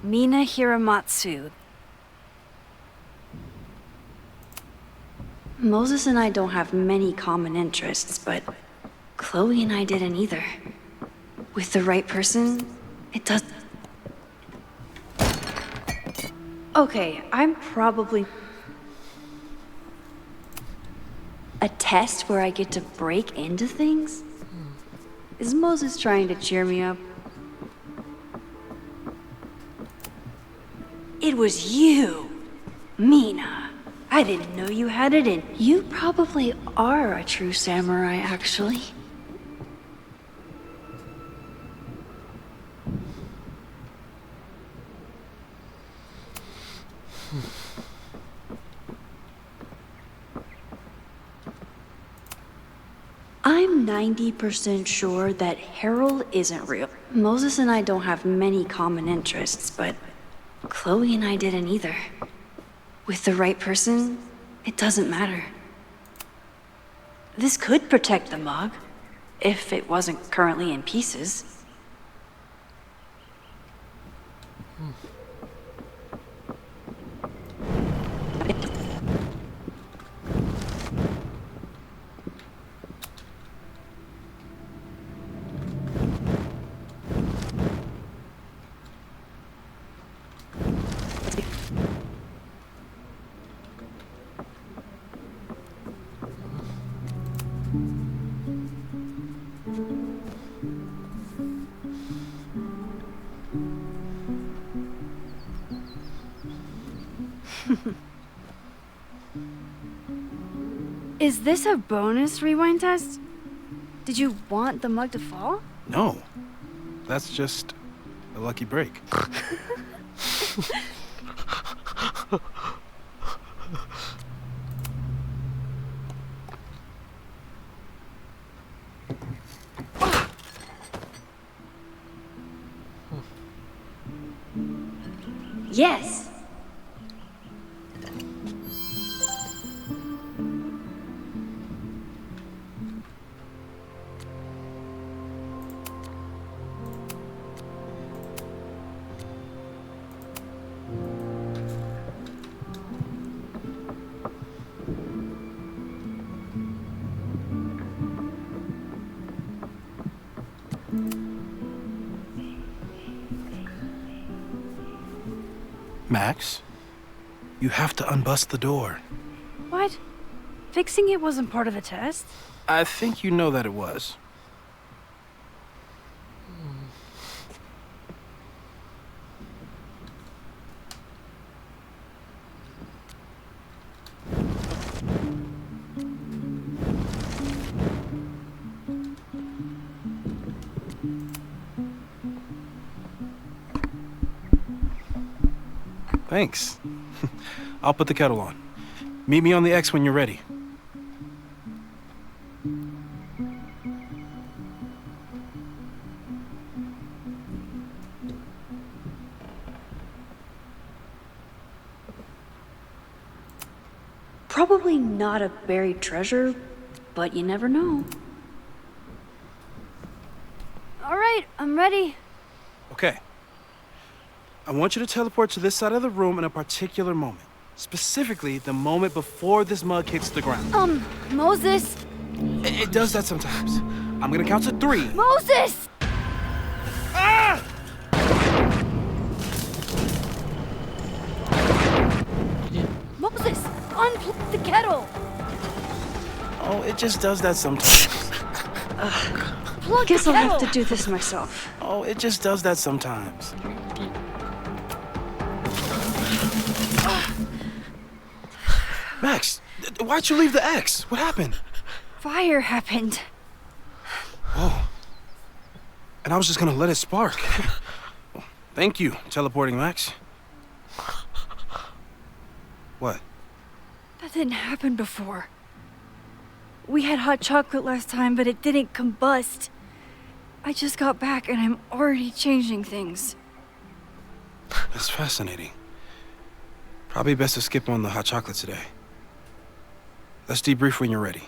Mina Hiramatsu. Moses and I don't have many common interests, but Chloe and I didn't either. With the right person, it does... Okay, I'm probably... A test where I get to break into things? Is Moses trying to cheer me up? It was you, Mina. I didn't know you had it in. You probably are a true samurai, actually. I'm 90% sure that Harold isn't real. Moses and I don't have many common interests, but Chloe and I didn't either. With the right person, it doesn't matter. This could protect the mug, if it wasn't currently in pieces. Is this a bonus rewind test? Did you want the mug to fall? No. That's just a lucky break. Yes. Max, you have to unbust the door. What? Fixing it wasn't part of the test? I think you know that it was. Thanks. I'll put the kettle on. Meet me on the X when you're ready. Probably not a buried treasure, but you never know. All right, I'm ready. Okay. I want you to teleport to this side of the room in a particular moment. Specifically, the moment before this mug hits the ground. Moses! It does that sometimes. I'm gonna count to 3. Moses! Ah! Moses, unplug the kettle! Oh, it just does that sometimes. Guess I'll have to do this myself. Oh, it just does that sometimes. Max, why'd you leave the X? What happened? Fire happened. Whoa. And I was just gonna let it spark. Thank you, teleporting Max. What? That didn't happen before. We had hot chocolate last time, but it didn't combust. I just got back and I'm already changing things. That's fascinating. Probably best to skip on the hot chocolate today. Let's debrief when you're ready.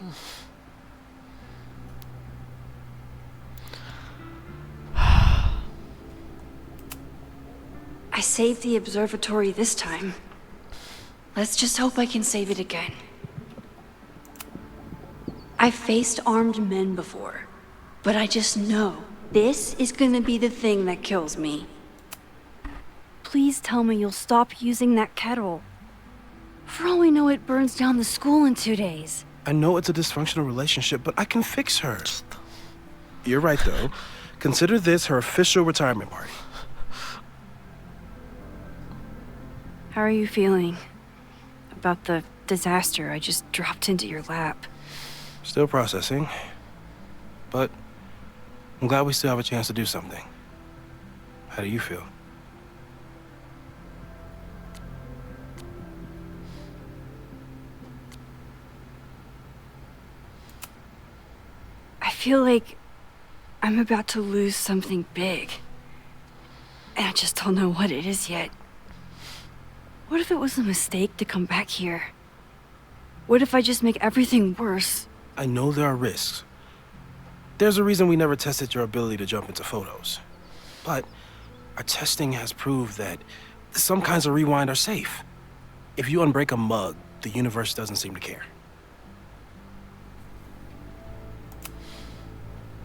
I saved the observatory this time. Let's just hope I can save it again. I've faced armed men before, but I just know this is gonna be the thing that kills me. Please tell me you'll stop using that kettle. For all we know, it burns down the school in 2 days. I know it's a dysfunctional relationship, but I can fix her. You're right, though. Consider this her official retirement party. How are you feeling about the disaster I just dropped into your lap? Still processing. But I'm glad we still have a chance to do something. How do you feel? I feel like I'm about to lose something big. And I just don't know what it is yet. What if it was a mistake to come back here? What if I just make everything worse? I know there are risks. There's a reason we never tested your ability to jump into photos. But our testing has proved that some kinds of rewind are safe. If you unbreak a mug, the universe doesn't seem to care.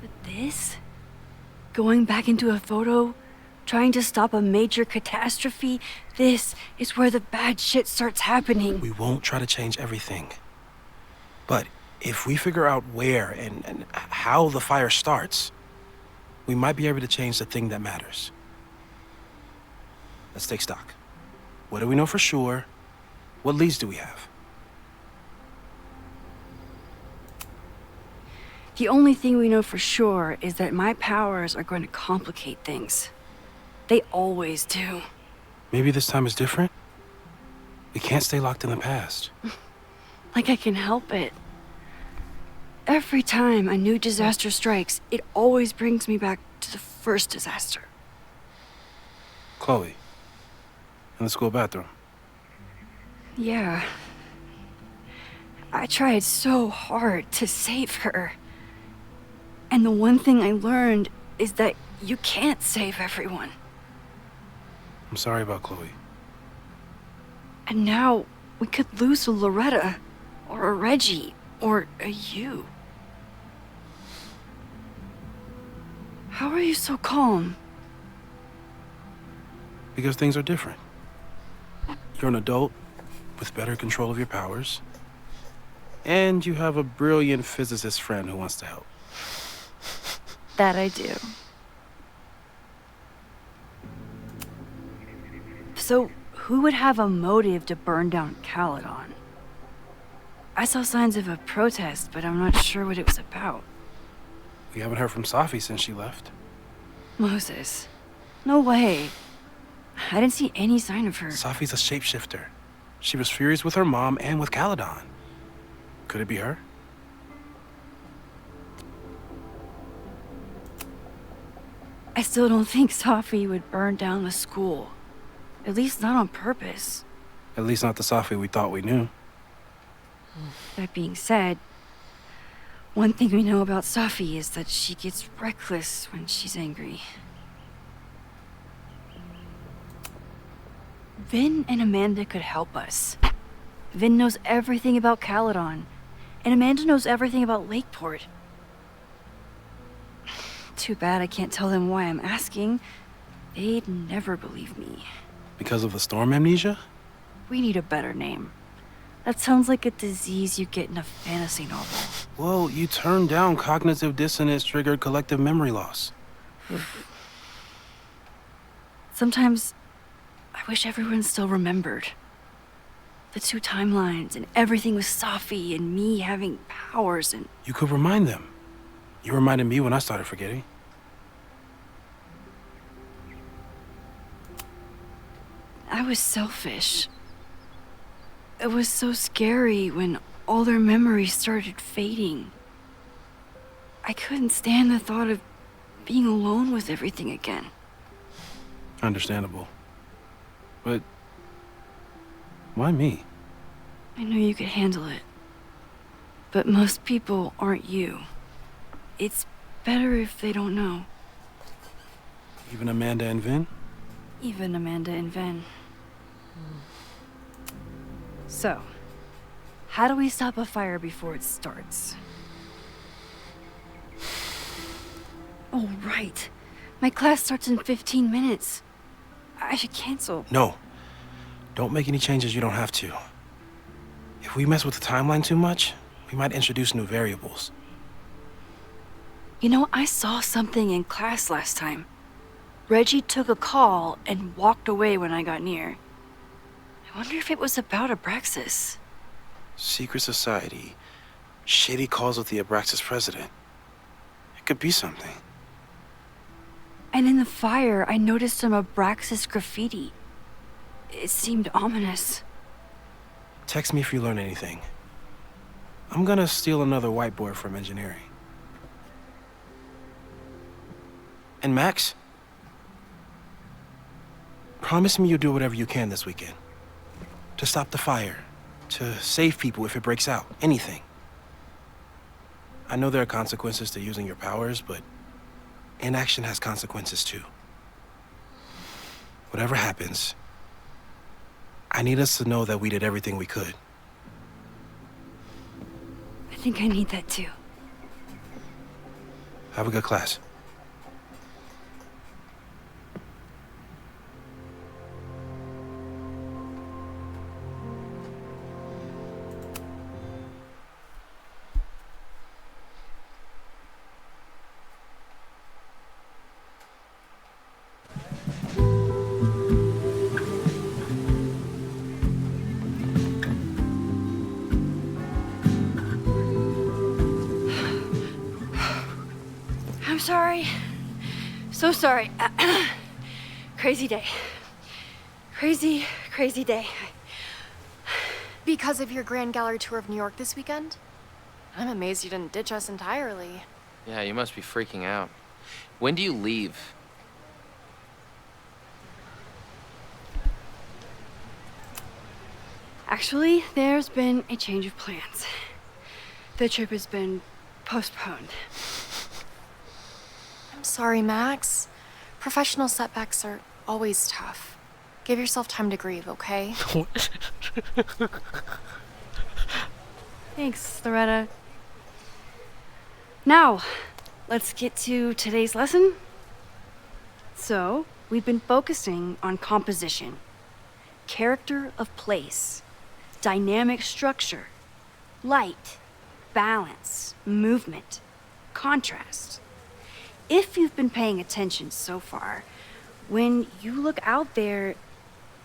But this? Going back into a photo? Trying to stop a major catastrophe? This is where the bad shit starts happening. We won't try to change everything. But if we figure out where and how the fire starts, we might be able to change the thing that matters. Let's take stock. What do we know for sure? What leads do we have? The only thing we know for sure is that my powers are going to complicate things. They always do. Maybe this time is different? We can't stay locked in the past. Like I can help it. Every time a new disaster strikes, it always brings me back to the first disaster. Chloe, in the school bathroom. Yeah. I tried so hard to save her. And the one thing I learned is that you can't save everyone. I'm sorry about Chloe. And now we could lose a Loretta, or a Reggie, or a you. How are you so calm? Because things are different. You're an adult with better control of your powers. And you have a brilliant physicist friend who wants to help. That I do. So, who would have a motive to burn down Caledon? I saw signs of a protest, but I'm not sure what it was about. We haven't heard from Safi since she left. Moses. No way. I didn't see any sign of her. Safi's a shapeshifter. She was furious with her mom and with Caledon. Could it be her? I still don't think Safi would burn down the school. At least not on purpose. At least not the Safi we thought we knew. That being said, one thing we know about Safi is that she gets reckless when she's angry. Vin and Amanda could help us. Vin knows everything about Caledon, and Amanda knows everything about Lakeport. Too bad I can't tell them why I'm asking. They'd never believe me. Because of the storm amnesia? We need a better name. That sounds like a disease you get in a fantasy novel. Well, you turned down cognitive dissonance triggered collective memory loss. Sometimes I wish everyone still remembered. The two timelines, and everything with Safi and me having powers and... You could remind them. You reminded me when I started forgetting. I was selfish. It was so scary when all their memories started fading. I couldn't stand the thought of being alone with everything again. Understandable. But why me? I know you could handle it. But most people aren't you. It's better if they don't know. Even Amanda and Vin? Even Amanda and Ven. So, how do we stop a fire before it starts? Oh, right. My class starts in 15 minutes. I should cancel. No. Don't make any changes you don't have to. If we mess with the timeline too much, we might introduce new variables. You know, I saw something in class last time. Reggie took a call and walked away when I got near. I wonder if it was about Abraxas. Secret society. Shady calls with the Abraxas president. It could be something. And in the fire, I noticed some Abraxas graffiti. It seemed ominous. Text me if you learn anything. I'm gonna steal another whiteboard from engineering. And Max? Promise me you'll do whatever you can this weekend. To stop the fire. To save people if it breaks out. Anything. I know there are consequences to using your powers, but inaction has consequences too. Whatever happens, I need us to know that we did everything we could. I think I need that too. Have a good class. I'm sorry. So sorry. Crazy day. Crazy day. Because of your Grand Gallery tour of New York this weekend? I'm amazed you didn't ditch us entirely. Yeah, you must be freaking out. When do you leave? Actually, there's been a change of plans. The trip has been postponed. I'm sorry, Max. Professional setbacks are always tough. Give yourself time to grieve, okay? Thanks, Loretta. Now, let's get to today's lesson. So, we've been focusing on composition, character of place, dynamic structure, light, balance, movement, contrast. If you've been paying attention so far, when you look out there,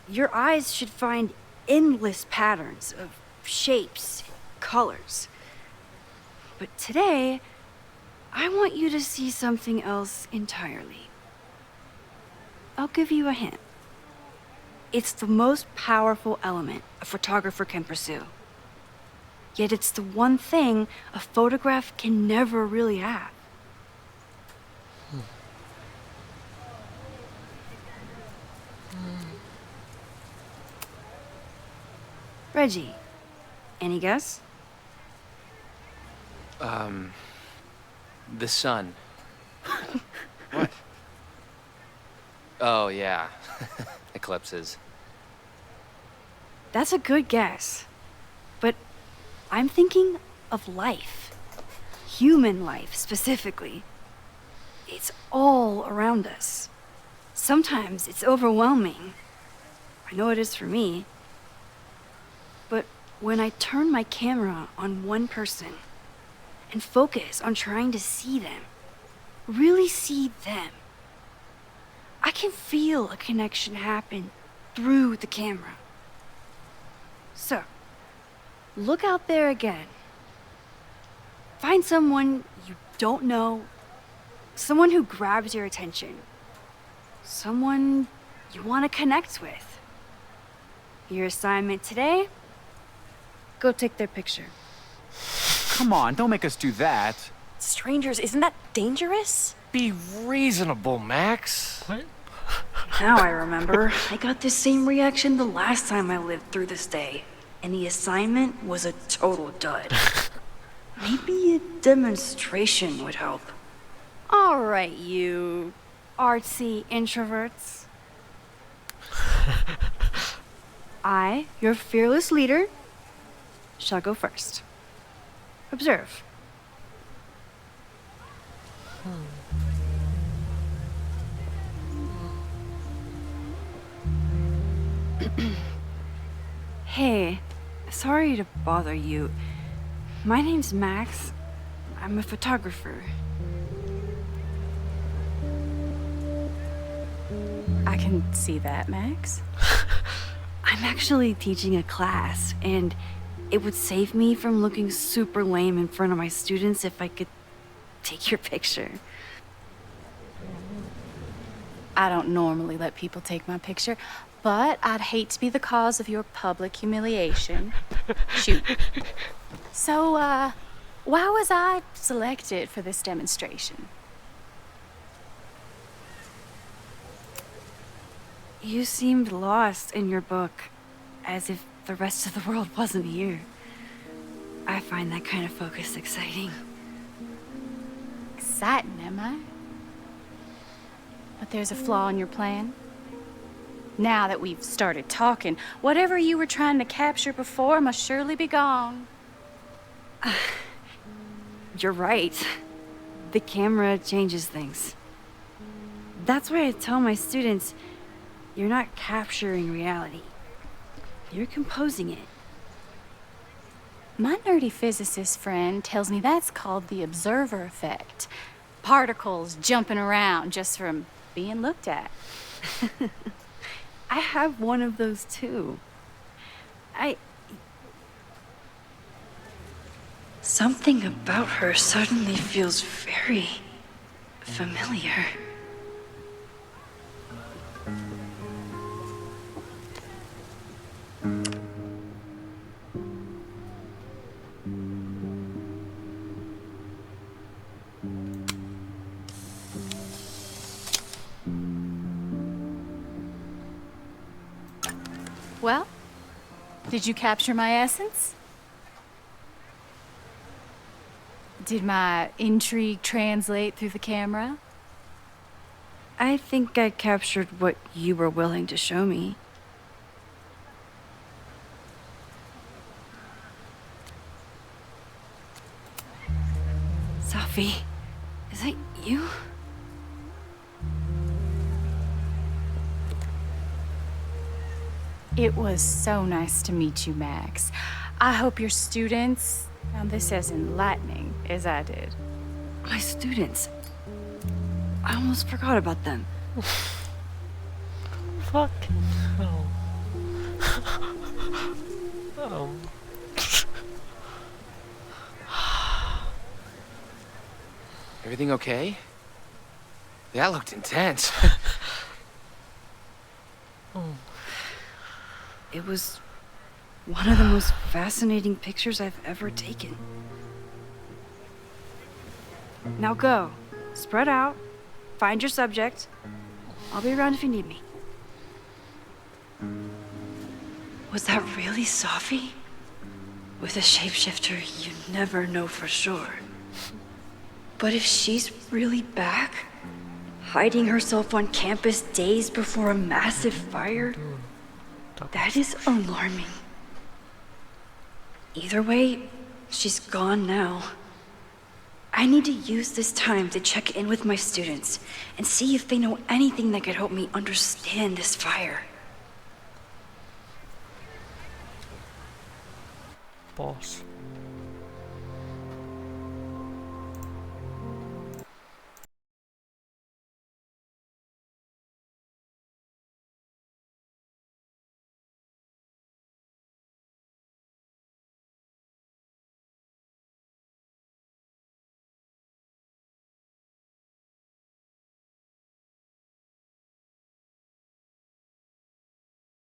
your eyes should find endless patterns of shapes, colors. But today, I want you to see something else entirely. I'll give you a hint. It's the most powerful element a photographer can pursue. Yet it's the one thing a photograph can never really have. Reggie, any guess? The sun. What? Oh, yeah. Eclipses. That's a good guess. But I'm thinking of life. Human life, specifically. It's all around us. Sometimes it's overwhelming. I know it is for me. But when I turn my camera on one person and focus on trying to see them, really see them, I can feel a connection happen through the camera. So, look out there again. Find someone you don't know, someone who grabs your attention, someone you want to connect with. Your assignment today? Go take their picture. Come on, don't make us do that. Strangers, isn't that dangerous? Be reasonable, Max. What? Now I remember. I got the same reaction the last time I lived through this day, and the assignment was a total dud. Maybe a demonstration would help. All right, you artsy introverts. I, your fearless leader, shall go first. Observe. Hey, sorry to bother you. My name's Max. I'm a photographer. I can see that, Max. I'm actually teaching a class, and it would save me from looking super lame in front of my students if I could take your picture. I don't normally let people take my picture, but I'd hate to be the cause of your public humiliation. Shoot. So, why was I selected for this demonstration? You seemed lost in your book, as if the rest of the world wasn't here. I find that kind of focus exciting. Exciting, am I? But there's a flaw in your plan. Now that we've started talking, whatever you were trying to capture before must surely be gone. You're right. The camera changes things. That's why I tell my students, you're not capturing reality. You're composing it. My nerdy physicist friend tells me that's called the observer effect. Particles jumping around just from being looked at. I have one of those too. Something about her suddenly feels very familiar. Well, did you capture my essence? Did my intrigue translate through the camera? I think I captured what you were willing to show me. Sophie, is that you? It was so nice to meet you, Max. I hope your students found this as enlightening as I did. My students? I almost forgot about them. Fuck. No. Oh. Everything okay? That looked intense. It was one of the most fascinating pictures I've ever taken. Now go. Spread out. Find your subject. I'll be around if you need me. Was that really Sophie? With a shapeshifter, you never know for sure. But if she's really back, hiding herself on campus days before a massive fire, that is alarming. Either way, she's gone now. I need to use this time to check in with my students and see if they know anything that could help me understand this fire. Boss.